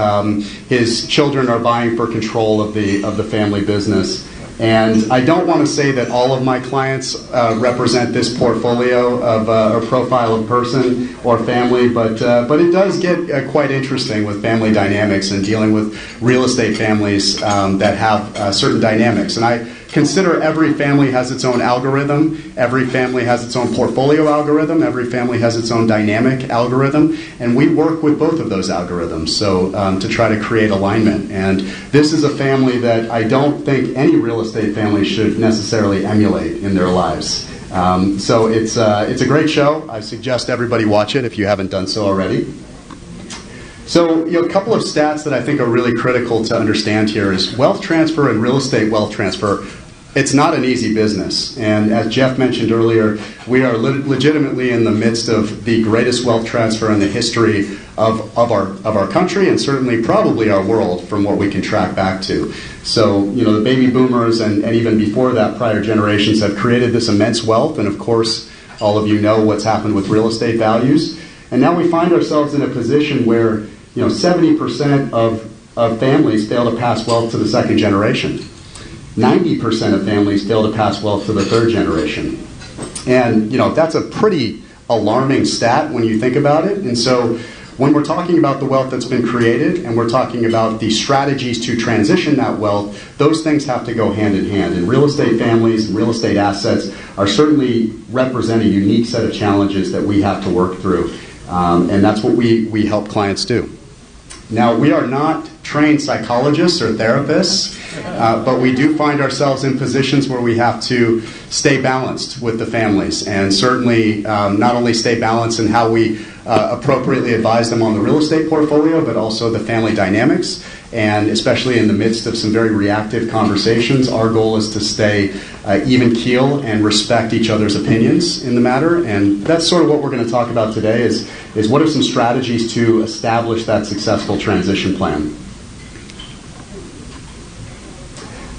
his children are vying for control of the family business. And I don't want to say that all of my clients represent this portfolio of or profile of person or family, but it does get quite interesting with family dynamics and dealing with real estate families that have certain dynamics. And I consider every family has its own algorithm, every family has its own portfolio algorithm, every family has its own dynamic algorithm, and we work with both of those algorithms so to try to create alignment. And this is a family that I don't think any real estate family should necessarily emulate in their lives. So it's a great show. I suggest everybody watch it if you haven't done so already. So, a couple of stats that I think are really critical to understand here is wealth transfer and real estate wealth transfer. It's not an easy business. And as Jeff mentioned earlier, we are legitimately in the midst of the greatest wealth transfer in the history of our country, and certainly probably our world from what we can track back to. So, the baby boomers and even before that, prior generations have created this immense wealth. And of course, all of you know what's happened with real estate values. And now we find ourselves in a position where 70% of families fail to pass wealth to the second generation. 90% of families fail to pass wealth to the third generation. And that's a pretty alarming stat when you think about it. And so when we're talking about the wealth that's been created and we're talking about the strategies to transition that wealth, those things have to go hand in hand. And real estate families and real estate assets are certainly represent a unique set of challenges that we have to work through. And that's what we help clients do. Now, we are not trained psychologists or therapists, but we do find ourselves in positions where we have to stay balanced with the families, and certainly not only stay balanced in how we appropriately advise them on the real estate portfolio, but also the family dynamics. And especially in the midst of some very reactive conversations, our goal is to stay even keel and respect each other's opinions in the matter. And that's sort of what we're going to talk about today is what are some strategies to establish that successful transition plan.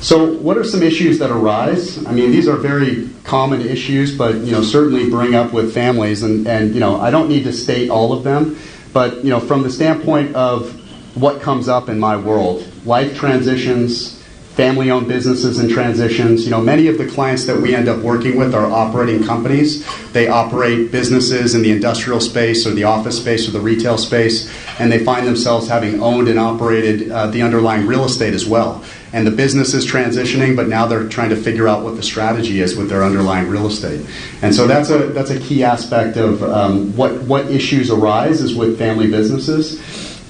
So what are some issues that arise? I mean, these are very common issues, but certainly bring up with families. And I don't need to state all of them, but from the standpoint of what comes up in my world, life transitions, family-owned businesses and transitions. Many of the clients that we end up working with are operating companies. They operate businesses in the industrial space or the office space or the retail space, and they find themselves having owned and operated the underlying real estate as well. And the business is transitioning, but now they're trying to figure out what the strategy is with their underlying real estate. And so that's a key aspect of what issues arise is with family businesses.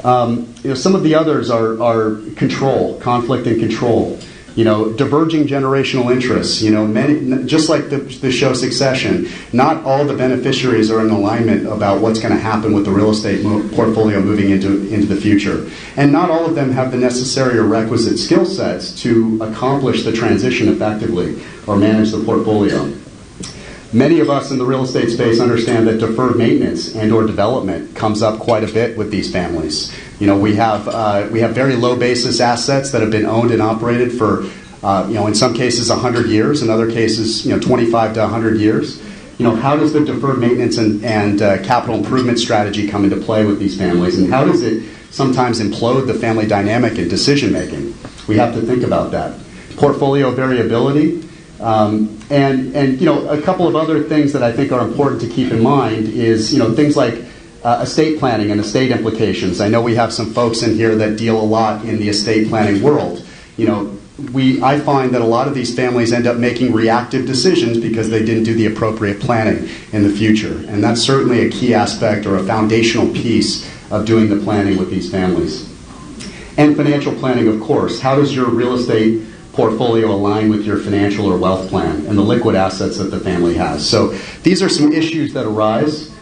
Some of the others are control, conflict and control. Diverging generational interests. Many, just like the show Succession, not all the beneficiaries are in alignment about what's going to happen with the real estate portfolio moving into the future. And not all of them have the necessary or requisite skill sets to accomplish the transition effectively or manage the portfolio. Many of us in the real estate space understand that deferred maintenance and or development comes up quite a bit with these families. We have very low basis assets that have been owned and operated for, in some cases 100 years, in other cases, 25 to 100 years. How does the deferred maintenance and capital improvement strategy come into play with these families, and how does it sometimes implode the family dynamic and decision making? We have to think about that. Portfolio variability. And a couple of other things that I think are important to keep in mind is things like estate planning and estate implications. I know we have some folks in here that deal a lot in the estate planning world. I find that a lot of these families end up making reactive decisions because they didn't do the appropriate planning in the future, and that's certainly a key aspect or a foundational piece of doing the planning with these families. And financial planning, of course. How does your real estate portfolio align with your financial or wealth plan and the liquid assets that the family has? So these are some issues that arise.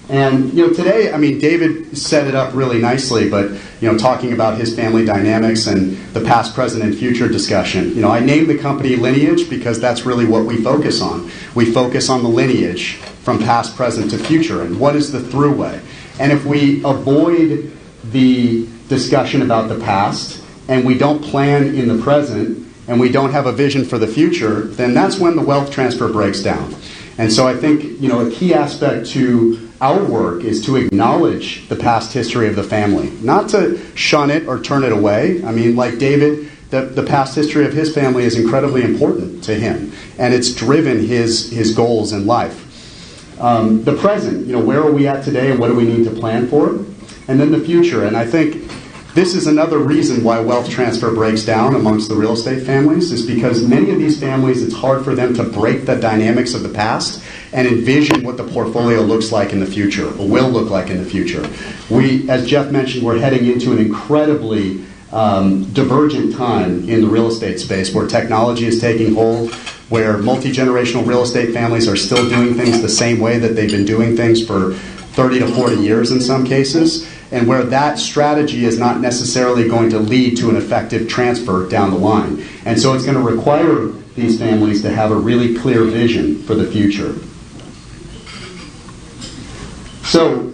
And today, David set it up really nicely, but talking about his family dynamics and the past, present, and future discussion. I named the company Lineage because that's really what we focus on. We focus on the lineage from past, present to future, and what is the throughway. And if we avoid the discussion about the past and we don't plan in the present, and we don't have a vision for the future, then that's when the wealth transfer breaks down. And so I think, a key aspect to our work is to acknowledge the past history of the family, not to shun it or turn it away. I mean, like David, the past history of his family is incredibly important to him, and it's driven his goals in life. The present, where are we at today and what do we need to plan for? And then the future. And I think this is another reason why wealth transfer breaks down amongst the real estate families, is because many of these families, it's hard for them to break the dynamics of the past and envision what the portfolio looks like in the future, or will look like in the future. We, as Jeff mentioned, we're heading into an incredibly divergent time in the real estate space where technology is taking hold, where multi-generational real estate families are still doing things the same way that they've been doing things for 30 to 40 years in some cases, and where that strategy is not necessarily going to lead to an effective transfer down the line. And so it's going to require these families to have a really clear vision for the future. So,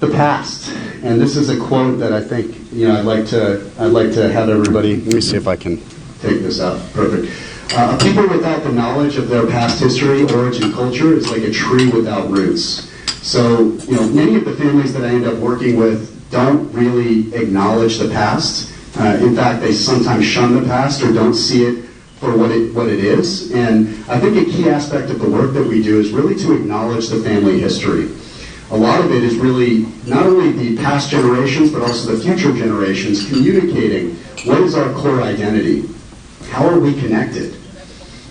the past, and this is a quote that I think I'd like to have everybody. Let me see if I can take this out. Perfect. A people without the knowledge of their past history, origin, culture is like a tree without roots. So, many of the families that I end up working with don't really acknowledge the past. In fact, they sometimes shun the past or don't see it for what it is. And I think a key aspect of the work that we do is really to acknowledge the family history. A lot of it is really not only the past generations, but also the future generations communicating what is our core identity? How are we connected?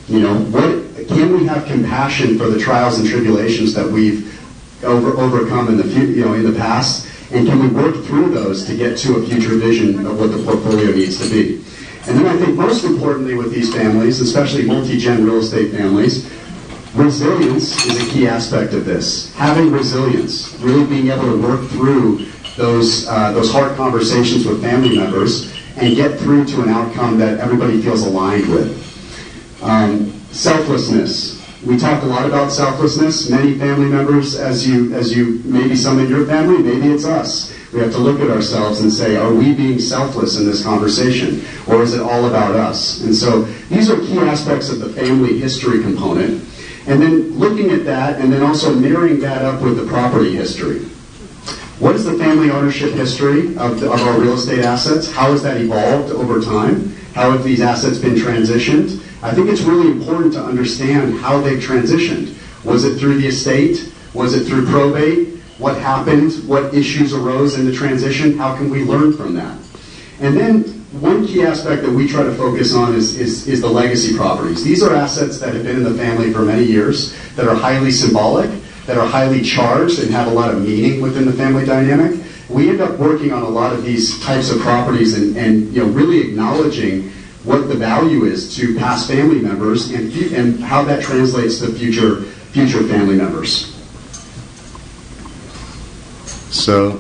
What can we have compassion for the trials and tribulations that we've overcome in the past, and can we work through those to get to a future vision of what the portfolio needs to be? And then I think most importantly with these families, especially multi-gen real estate families, resilience is a key aspect of this. Having resilience, really being able to work through those hard conversations with family members and get through to an outcome that everybody feels aligned with. Selflessness. We talk a lot about selflessness. Many family members, as you maybe some in your family, maybe it's us. We have to look at ourselves and say, are we being selfless in this conversation, or is it all about us? And so these are key aspects of the family history component. And then looking at that, and then also mirroring that up with the property history. What is the family ownership history of our real estate assets? How has that evolved over time? How have these assets been transitioned? I think it's really important to understand how they've transitioned. Was it through the estate? Was it through probate? What happened? What issues arose in the transition? How can we learn from that? And then one key aspect that we try to focus on is the legacy properties. These are assets that have been in the family for many years, that are highly symbolic, that are highly charged and have a lot of meaning within the family dynamic. We end up working on a lot of these types of properties and really acknowledging what the value is to past family members and how that translates to future family members. So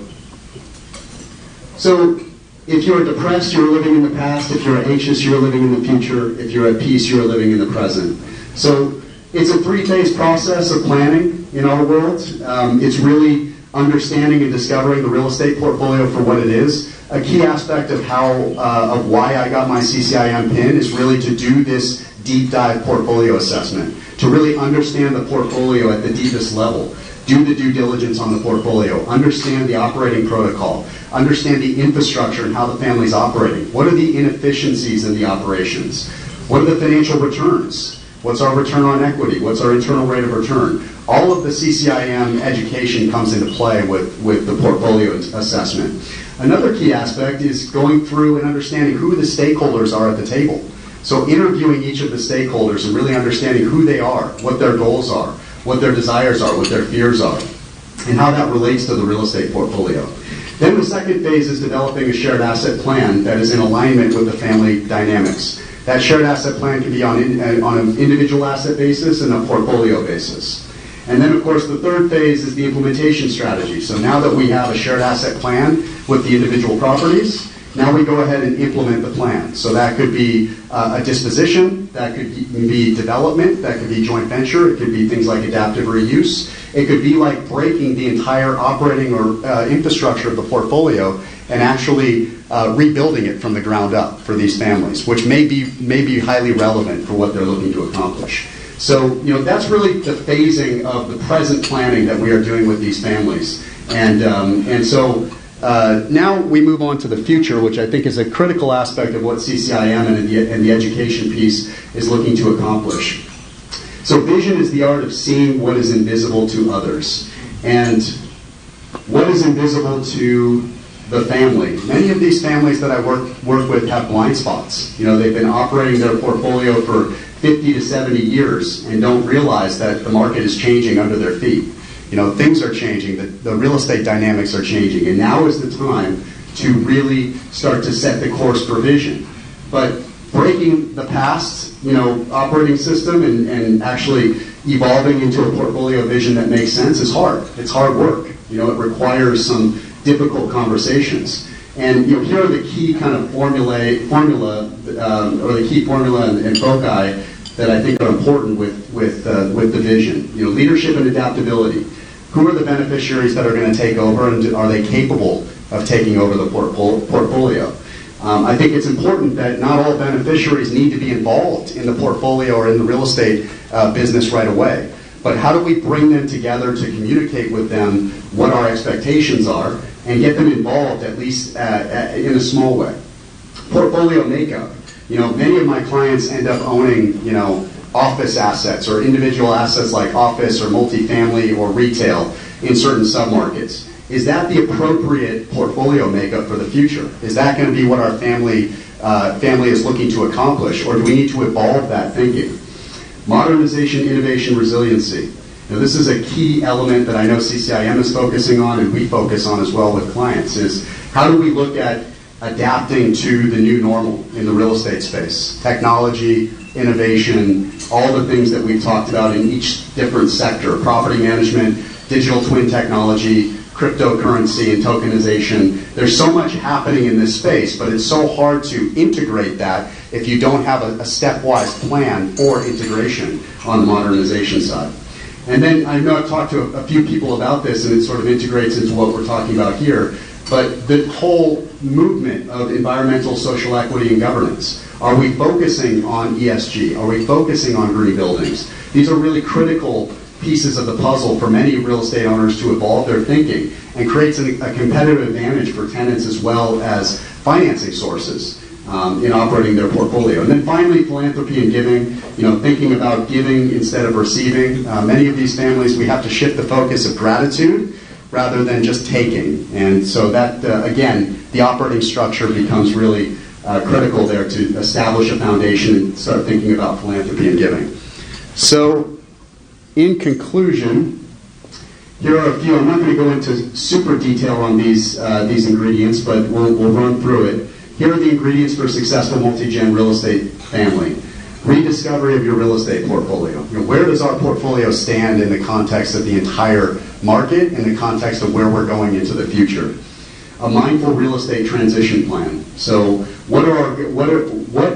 if you're depressed, you're living in the past. If you're anxious, you're living in the future. If you're at peace, you're living in the present. So it's a three-phase process of planning in our world. It's really understanding and discovering the real estate portfolio for what it is. A key aspect of of why I got my CCIM pin is really to do this deep dive portfolio assessment, to really understand the portfolio at the deepest level, do the due diligence on the portfolio, understand the operating protocol, understand the infrastructure and how the family's operating. What are the inefficiencies in the operations? What are the financial returns? What's our return on equity? What's our internal rate of return? All of the CCIM education comes into play with the portfolio assessment. Another key aspect is going through and understanding who the stakeholders are at the table. So interviewing each of the stakeholders and really understanding who they are, what their goals are, what their desires are, what their fears are, and how that relates to the real estate portfolio. Then the second phase is developing a shared asset plan that is in alignment with the family dynamics. That shared asset plan can be on an individual asset basis and a portfolio basis. And then, of course, the third phase is the implementation strategy. So now that we have a shared asset plan with the individual properties, Now we go ahead and implement the plan. So that could be a disposition, that could be development, that could be joint venture, it could be things like adaptive reuse. It could be like breaking the entire operating or infrastructure of the portfolio and actually rebuilding it from the ground up for these families, which may be highly relevant for what they're looking to accomplish. So, that's really the phasing of the present planning that we are doing with these families. And so now we move on to the future, which I think is a critical aspect of what CCIM and the education piece is looking to accomplish. So vision is the art of seeing what is invisible to others. And what is invisible to the family? Many of these families that I work with have blind spots. They've been operating their portfolio for 50 to 70 years and don't realize that the market is changing under their feet. Things are changing, the real estate dynamics are changing, and now is the time to really start to set the course for vision. But breaking the past, operating system and actually evolving into a portfolio vision that makes sense is hard. It's hard work. It requires some difficult conversations. And here are the key kind of formula or the key formula and foci that I think are important with the vision. Leadership and adaptability. Who are the beneficiaries that are going to take over, and are they capable of taking over the portfolio? I think it's important that not all beneficiaries need to be involved in the portfolio or in the real estate business right away. But how do we bring them together to communicate with them what our expectations are and get them involved at least in a small way? Portfolio makeup. Many of my clients end up owning, office assets or individual assets like office or multifamily or retail in certain submarkets. Is that the appropriate portfolio makeup for the future? Is that going to be what our family is looking to accomplish, or do we need to evolve that thinking? Modernization, innovation, resiliency. Now, this is a key element that I know CCIM is focusing on and we focus on as well with clients, is how do we look at adapting to the new normal in the real estate space? Technology, innovation, all the things that we've talked about in each different sector, property management, digital twin technology, cryptocurrency and tokenization. There's so much happening in this space, but it's so hard to integrate that if you don't have a stepwise plan for integration on the modernization side. And then I know I've talked to a few people about this, and it sort of integrates into what we're talking about here, but the whole movement of environmental, social equity, and governance. Are we focusing on ESG? Are we focusing on green buildings? These are really critical pieces of the puzzle for many real estate owners to evolve their thinking, and creates a competitive advantage for tenants as well as financing sources in operating their portfolio. And then finally, philanthropy and giving, thinking about giving instead of receiving. Many of these families, we have to shift the focus of gratitude rather than just taking. And so that, again, the operating structure becomes really critical there to establish a foundation and start thinking about philanthropy and giving. So, in conclusion, here are a few. I'm not going to go into super detail on these ingredients, but we'll run through it. Here are the ingredients for a successful multi-gen real estate family. Rediscovery of your real estate portfolio. Where does our portfolio stand in the context of the entire market, in the context of where we're going into the future? A mindful real estate transition plan. So what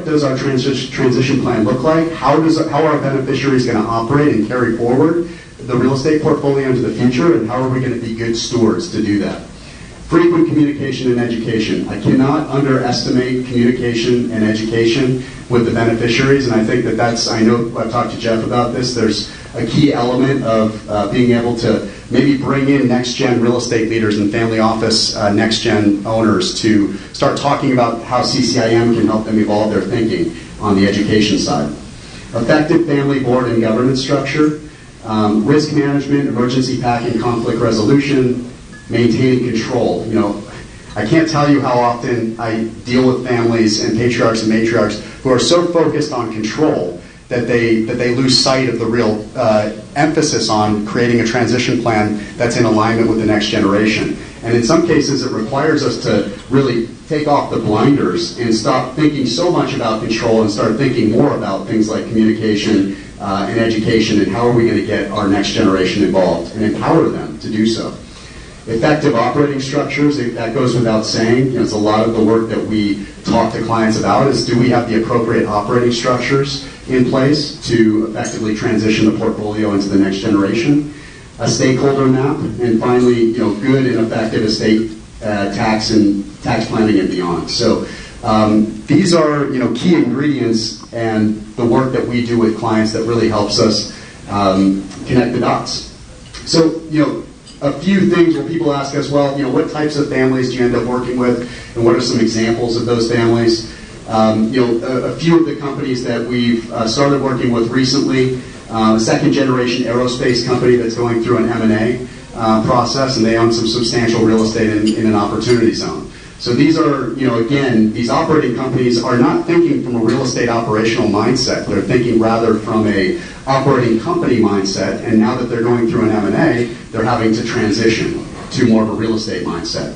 does our transition plan look like? How are our beneficiaries going to operate and carry forward the real estate portfolio into the future, and how are we going to be good stewards to do that? Frequent communication and education. I cannot underestimate communication and education with the beneficiaries, and I think I know I've talked to Jeff about this, there's a key element of being able to maybe bring in next-gen real estate leaders and family office next-gen owners to start talking about how CCIM can help them evolve their thinking on the education side. Effective family board and governance structure, risk management, emergency PAC and conflict resolution, maintaining control. I can't tell you how often I deal with families and patriarchs and matriarchs who are so focused on control that they lose sight of the real emphasis on creating a transition plan that's in alignment with the next generation. And in some cases, it requires us to really take off the blinders and stop thinking so much about control and start thinking more about things like communication and education, and how are we going to get our next generation involved and empower them to do so. Effective operating structures, that goes without saying. It's a lot of the work that we talk to clients about is, do we have the appropriate operating structures in place to effectively transition the portfolio into the next generation? A stakeholder map, and finally, good and effective estate tax planning and beyond. So these are key ingredients and the work that we do with clients that really helps us connect the dots. So a few things where people ask us, well, what types of families do you end up working with, and what are some examples of those families? A few of the companies that we've started working with recently, a second-generation aerospace company that's going through an M&A process, and they own some substantial real estate in an opportunity zone. So these are, again, these operating companies are not thinking from a real estate operational mindset. They're thinking rather from a operating company mindset, and now that they're going through an M&A, they're having to transition to more of a real estate mindset.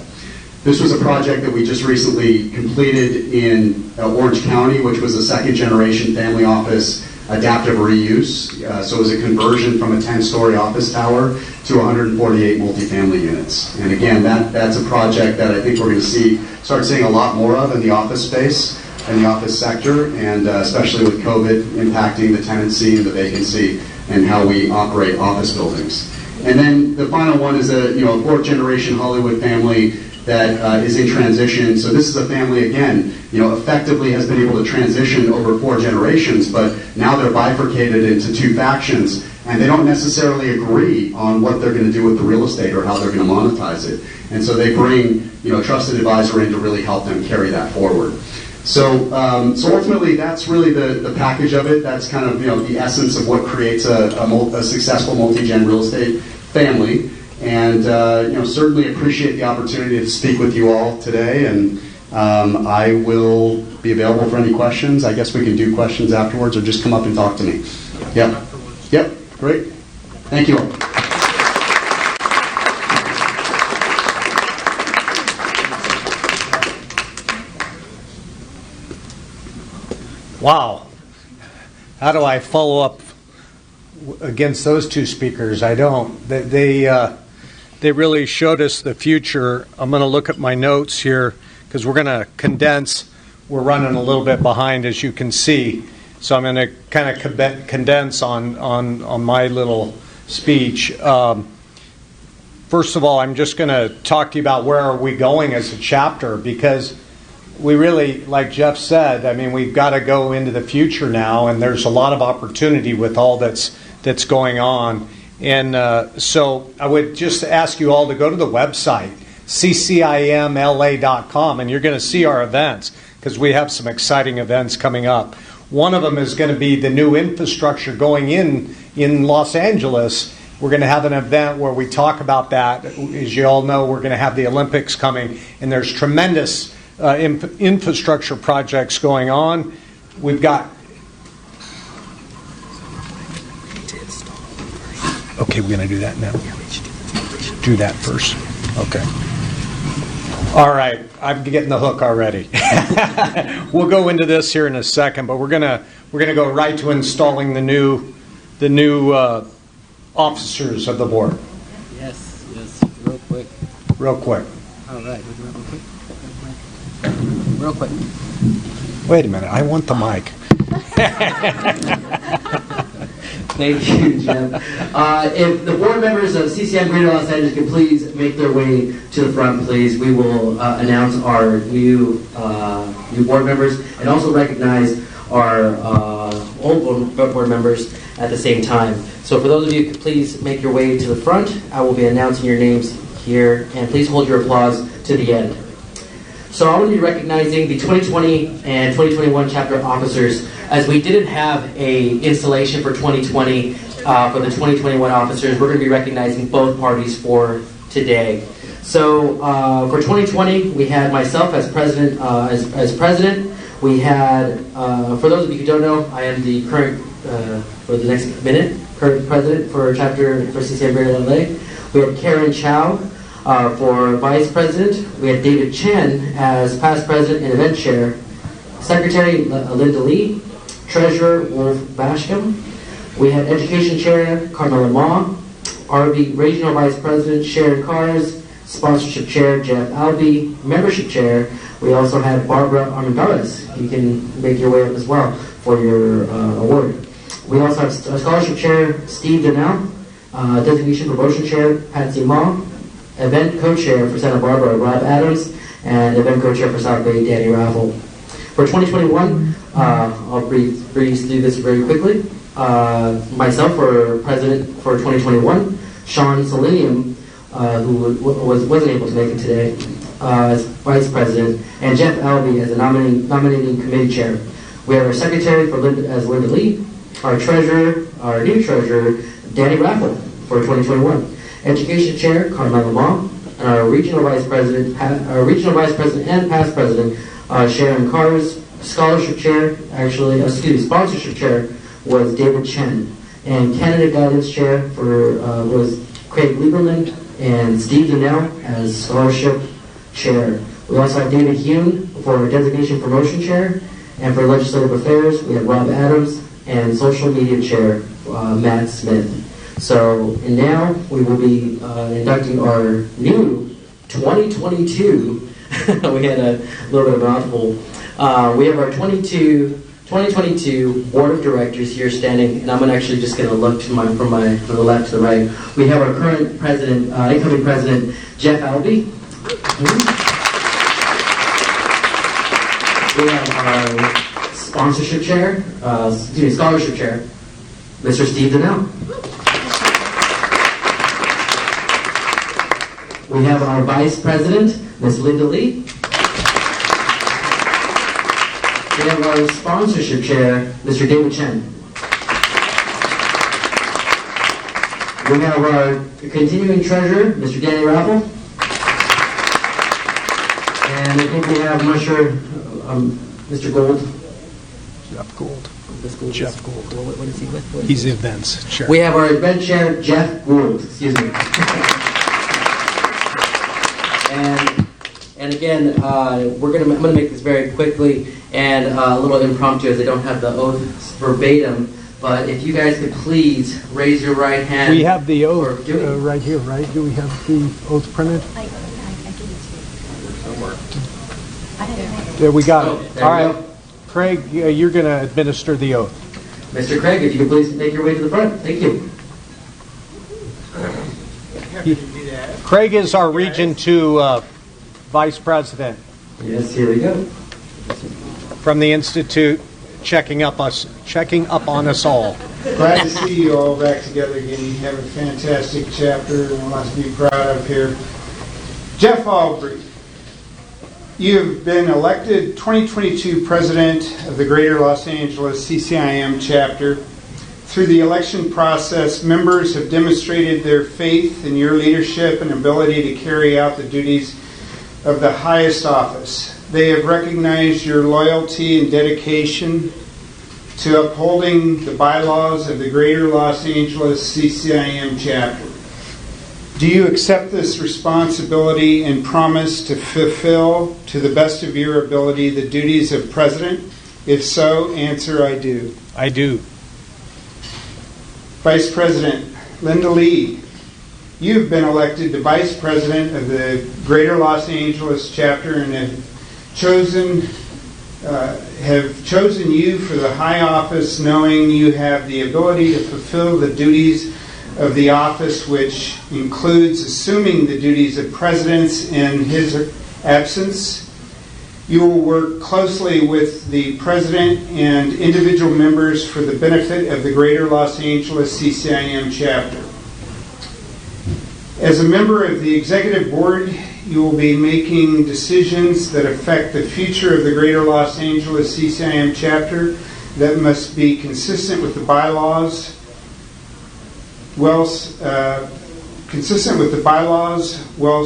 This was a project that we just recently completed in Orange County, which was a second-generation family office adaptive reuse. So it was a conversion from a 10-story office tower to 148 multifamily units. And again, that's a project that I think we're going to start seeing a lot more of in the office space and the office sector, and especially with COVID impacting the tenancy and the vacancy and how we operate office buildings. And then the final one is a fourth-generation Hollywood family that is in transition. So this is a family, again, effectively has been able to transition over 4 generations, but now they're bifurcated into 2 factions, and they don't necessarily agree on what they're going to do with the real estate or how they're going to monetize it. And so they bring a trusted advisor in to really help them carry that forward. So ultimately, that's really the package of it. That's kind of the essence of what creates a successful multi-gen real estate family. And certainly appreciate the opportunity to speak with you all today. And I will be available for any questions. I guess we can do questions afterwards, or just come up and talk to me. Yep. Great. Thank you all. Wow. How do I follow up against those 2 speakers? I don't. They really showed us the future. I'm going to look at my notes here because we're going to condense. We're running a little bit behind, as you can see. So I'm going to kind of condense on my little speech. First of all, I'm just going to talk to you about where are we going as a chapter, because we really, like Jeff said, I mean, we've got to go into the future now, and there's a lot of opportunity with all that's going on. And so I would just ask you all to go to the website, ccimla.com, and you're going to see our events, because we have some exciting events coming up. One of them is going to be the new infrastructure going in Los Angeles. We're going to have an event where we talk about that. As you all know, we're going to have the Olympics coming, and there's tremendous infrastructure projects going on. We've got... Okay, we're going to do that now. Do that first. Okay. All right, I'm getting the hook already. We'll go into this here in a second, but we're gonna go right to installing the new officers of the board. Yes, real quick. All right, real quick. Wait a minute, I want the mic. Thank you, Jim. If the board members of CCM Greater Los Angeles can please make their way to the front, please. We will announce our new board members and also recognize our old board members at the same time. So for those of you, please make your way to the front. I will be announcing your names here, and please hold your applause to the end. So I will be recognizing the 2020 and 2021 chapter officers, as we didn't have a installation for 2020 for the 2021 officers. We're going to be recognizing both parties for today. So for 2020, we had myself as president. As president, we had, for those of you who don't know, I am the current for the next minute current president for chapter for CCM Greater LA. We have Karen Chow for vice president. We had David Chen as past president and event chair. Secretary Linda Lee. Treasurer Wolf Basham. We had education chair Carmela Ma. RV regional vice president Sharon Cars. Sponsorship Chair, Jeff Albee. Membership Chair, we also have Barbara Armendariz. You can make your way up as well for your award. We also have Scholarship Chair, Steve Donnell. Designation Promotion Chair, Patsy Ma. Event Co-Chair for Santa Barbara, Rob Adams. And Event Co-Chair for South Bay, Danny Raffle. For 2021, I'll breeze through this very quickly. Myself for President for 2021, Sean Selenium, who wasn't able to make it today, as Vice President, and Jeff Albee as the nominating committee chair. We have our secretary as Linda Lee, our treasurer, our new treasurer, Danny Raffle for 2021, education chair, Carmela Ma, and our regional vice president and past president, Sharon Cars. Sponsorship chair was David Chen, and candidate guidance chair was Craig Lieberman and Steve Donnell as scholarship chair. We also have David Hume for designation promotion chair, and for legislative affairs we have Rob Adams and social media chair Matt Smith. So, and now we will be inducting our new 2022. We had a little bit of a mouthful. We have our 2022 Board of Directors here standing, and I'm actually just going to look from the left to the right. We have our current president, incoming president, Jeff Albee. We have our sponsorship chair, scholarship chair, Mr. Steve Donnell. We have our vice president, Ms. Linda Lee. We have our sponsorship chair, Mr. David Chen. We have our continuing treasurer, Mr. Danny Raffle. And I think we have, I'm not sure, Mr. Gold. Jeff Gould. What is he with? He's the events chair. We have our event chair, Jeff Gould. Excuse me. And again, I'm going to make this very quickly and a little impromptu, as I don't have the oath verbatim. But if you guys could please raise your right hand. We have the oath right here, right? Do we have the oath printed? I give it to you. Yeah, we got it. There All we right. go. Craig, you're going to administer the oath. Mr. Craig, if you could please make your way to the front. Thank you. Craig is our Region 2 Vice President Yes, here we go. from the Institute, checking up on us all. Glad to see you all back together again. You have a fantastic chapter and a lot to be proud of here. Jeff Albee, you've been elected 2022 President of the Greater Los Angeles CCIM chapter. Through the election process, members have demonstrated their faith in your leadership and ability to carry out the duties of the highest office. They have recognized your loyalty and dedication to upholding the bylaws of the Greater Los Angeles CCIM chapter. Do you accept this responsibility and promise to fulfill, to the best of your ability, the duties of President? If so, answer, I do. I do. Vice President Linda Lee, you've been elected the Vice President of the Greater Los Angeles chapter and have chosen you for the high office, knowing you have the ability to fulfill the duties of the office, which includes assuming the duties of President in his absence. You will work closely with the President and individual members for the benefit of the Greater Los Angeles CCIM chapter. As a member of the Executive Board, you will be making decisions that affect the future of the Greater Los Angeles CCIM chapter that must be consistent with the bylaws,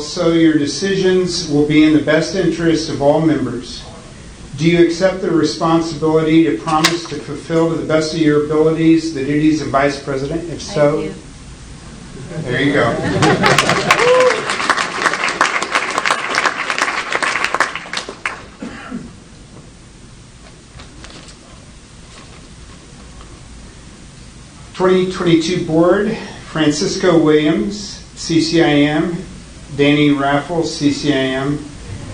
so your decisions will be in the best interest of all members. Do you accept the responsibility to promise to fulfill to the best of your abilities the duties of Vice President? If so, I do. There you go. (2022) Board: Francisco Williams, CCIM; Danny Raffel, CCIM,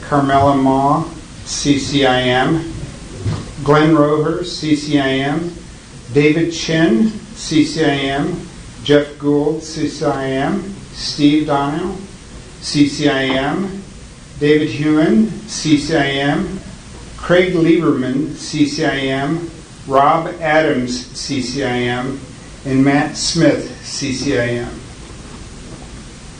Carmela Ma, CCIM, Glenn Roher, CCIM, David Chen, CCIM, Jeff Gould, CCIM, Steve Donnell, CCIM, David Hume, CCIM, Craig Lieberman, CCIM, Rob Adams, CCIM, and Matt Smith, CCIM,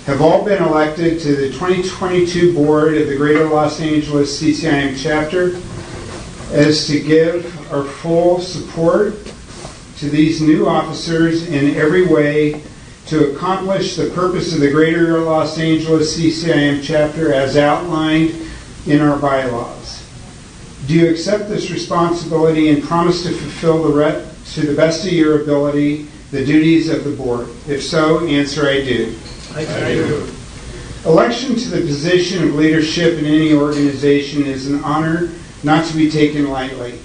have all been elected to the 2022 board of the Greater Los Angeles CCIM chapter as to give our full support to these new officers in every way to accomplish the purpose of the Greater Los Angeles CCIM chapter as outlined in our bylaws. Do you accept this responsibility and promise to fulfill to the best of your ability the duties of the board? If so, answer I do. I do. Election to the position of leadership in any organization is an honor not to be taken lightly.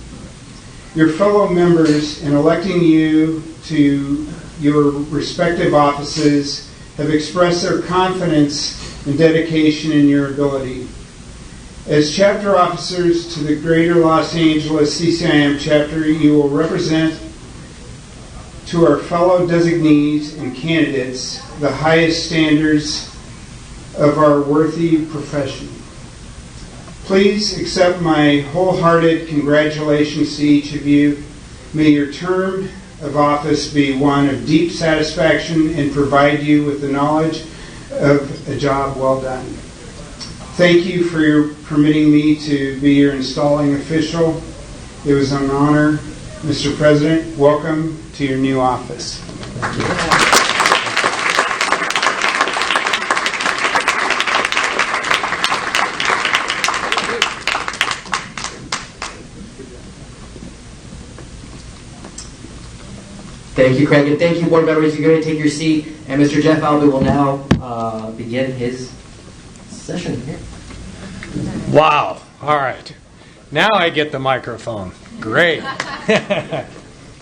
Your fellow members, in electing you to your respective offices, have expressed their confidence and dedication in your ability. As chapter officers to the Greater Los Angeles CCIM chapter, you will represent to our fellow designees and candidates the highest standards of our worthy profession. Please accept my wholehearted congratulations to each of you. May your term of office be one of deep satisfaction and provide you with the knowledge of a job well done. Thank you for your permitting me to be your installing official. It was an honor. Mr. President, welcome to your new office. Thank you, Craig, and thank you, board members. You're going to take your seat, and Mr. Jeff Albee will now begin his session here. Wow. All right. Now I get the microphone. Great.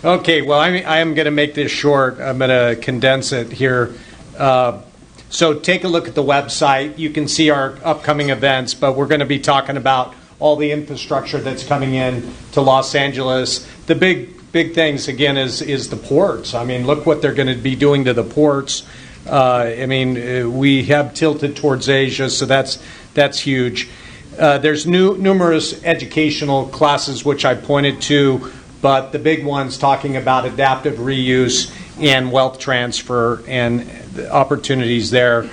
Okay, well, I am going to make this short. I'm going to condense it here. So take a look at the website. You can see our upcoming events, but we're going to be talking about all the infrastructure that's coming in to Los Angeles. The big things, again, is the ports. I mean, look what they're going to be doing to the ports. We have tilted towards Asia, so that's huge. There's numerous educational classes which I pointed to, but the big ones talking about adaptive reuse and wealth transfer and the opportunities there.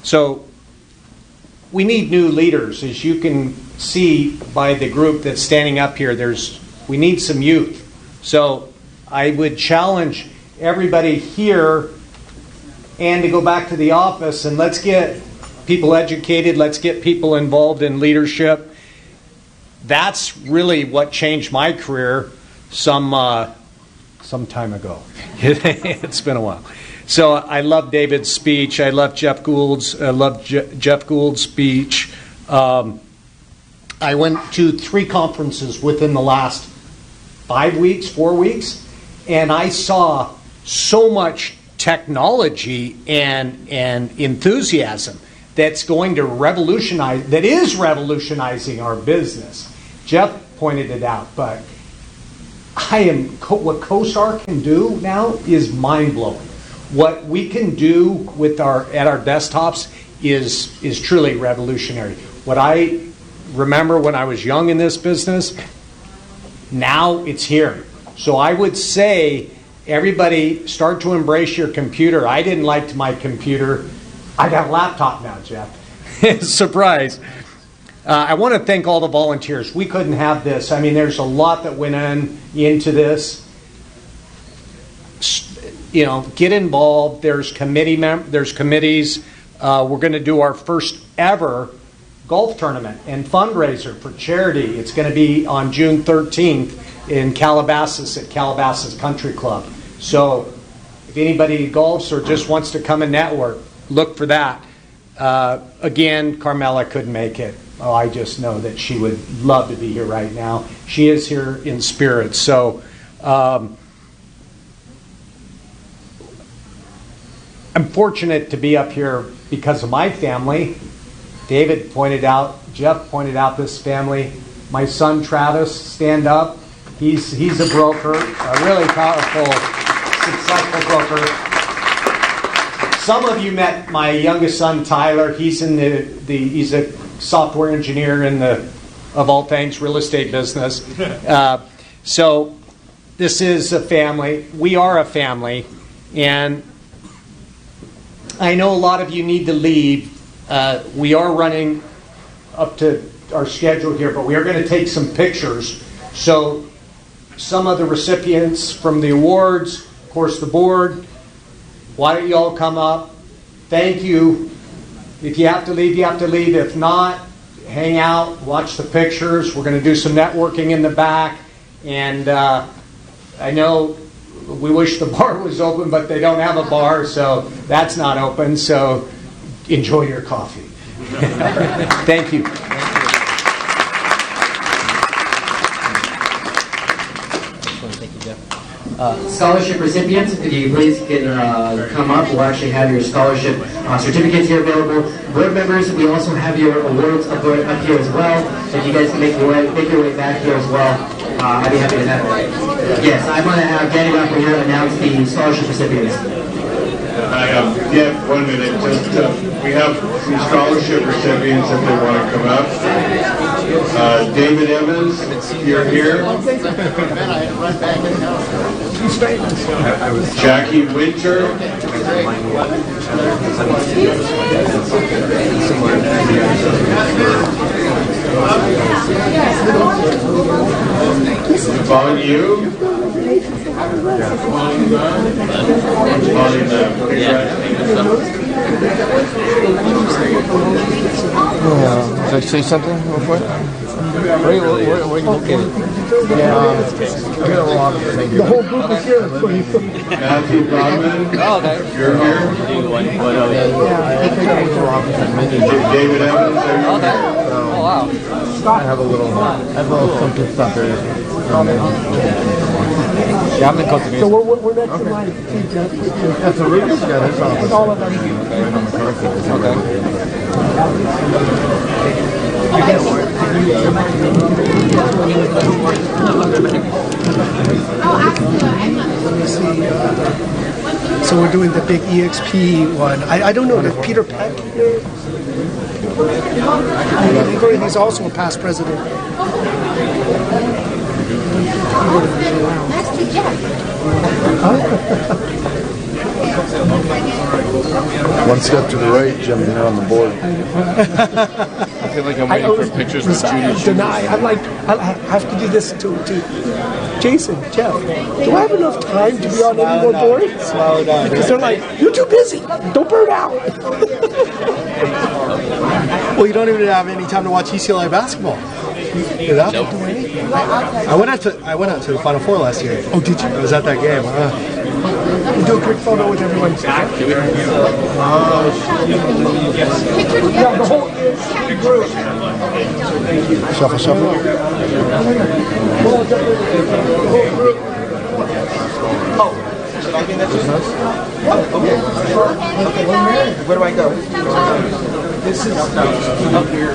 So we need new leaders. As you can see by the group that's standing up here, we need some youth. So I would challenge everybody here and to go back to the office and let's get people educated, let's get people involved in leadership. That's really what changed my career some time ago. It's been a while. So I love David's speech. I love Jeff Gould's speech. I went to 3 conferences within the last 4 weeks, and I saw so much technology and enthusiasm that's going to that is revolutionizing our business. Jeff pointed it out, but what CoStar can do now is mind-blowing. What we can do with at our desktops is truly revolutionary. What I remember when I was young in this business, now it's here. So I would say, everybody start to embrace your computer. I didn't like my computer. I got a laptop now, Jeff. Surprise. I want to thank all the volunteers. We couldn't have this. I mean, there's a lot that went into this. Get involved. There's committees. We're going to do our first ever golf tournament and fundraiser for charity. It's going to be on June 13th in Calabasas at Calabasas Country Club. So if anybody golfs or just wants to come and network, look for that. Again, Carmela couldn't make it. Oh, I just know that she would love to be here right now. She is here in spirit. So I'm fortunate to be up here because of my family. David pointed out, Jeff pointed out this family. My son Travis, stand up. He's a broker, a really powerful, successful broker. Some of you met my youngest son Tyler. He's in he's a software engineer in of all things, real estate business. So this is a family. We are a family, and I know a lot of you need to leave. We are running up to our schedule here, but we are going to take some pictures. So some of the recipients from the awards, of course the board, why don't you all come up? Thank you. If you have to leave, you have to leave. If not, hang out, watch the pictures. We're going to do some networking in the back. And I know we wish the bar was open, but they don't have a bar, so that's not open. So enjoy your coffee. Thank you. Scholarship recipients, if you please can come up. We'll actually have your scholarship certificates here available. Board members, we also have your awards up here as well. So if you guys can make your way back here as well, I'd be happy to have it. Yes, I'm going to have Danny up here announce the scholarship recipients. Yeah, 1 minute. Just we have some scholarship recipients if they want to come up. David Evans, you're here. Jackie Winter. Yvonne Yu. Should I say something real quick? Where are you located? Yeah, I got a lot of things. The whole group is here for you. Matthew Bauman. Oh, okay. You're here. David Evans. Okay. Oh, wow. I have a little something stuff there. Yeah, I'm in cultivation. So we're next in line. That's a really good. Yeah, that's awesome. With all of them. Okay. Let me see. So we're doing the big EXP one. I don't know, did Peter Peck here? He's also a past president. Next to Jeff. One step to the right, Jim, you're on the board. I feel like I'm waiting for pictures with Judy. Deny. I'm like, I have to do this to Jason, Jeff. Do I have enough time to be on any more boards? Slow down. Because they're like, you're too busy. Don't burn out. Well, you don't even have any time to watch UCLA basketball. Nope. I went out to the Final Four last year. Oh, did you? I was at that game. We'll do a quick photo with everyone. Shuffle. Oh, should I get that just us? Okay. Where do I go? This is up here.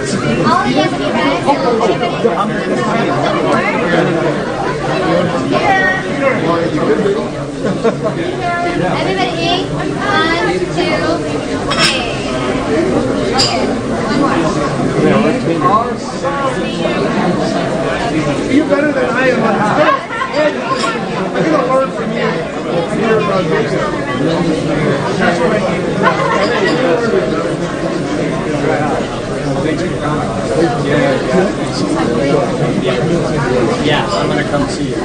Everybody eat. 1, 2, 3. Okay. One more. You're better than I am. I'm going to learn from you. Yeah, I'm going to come see you.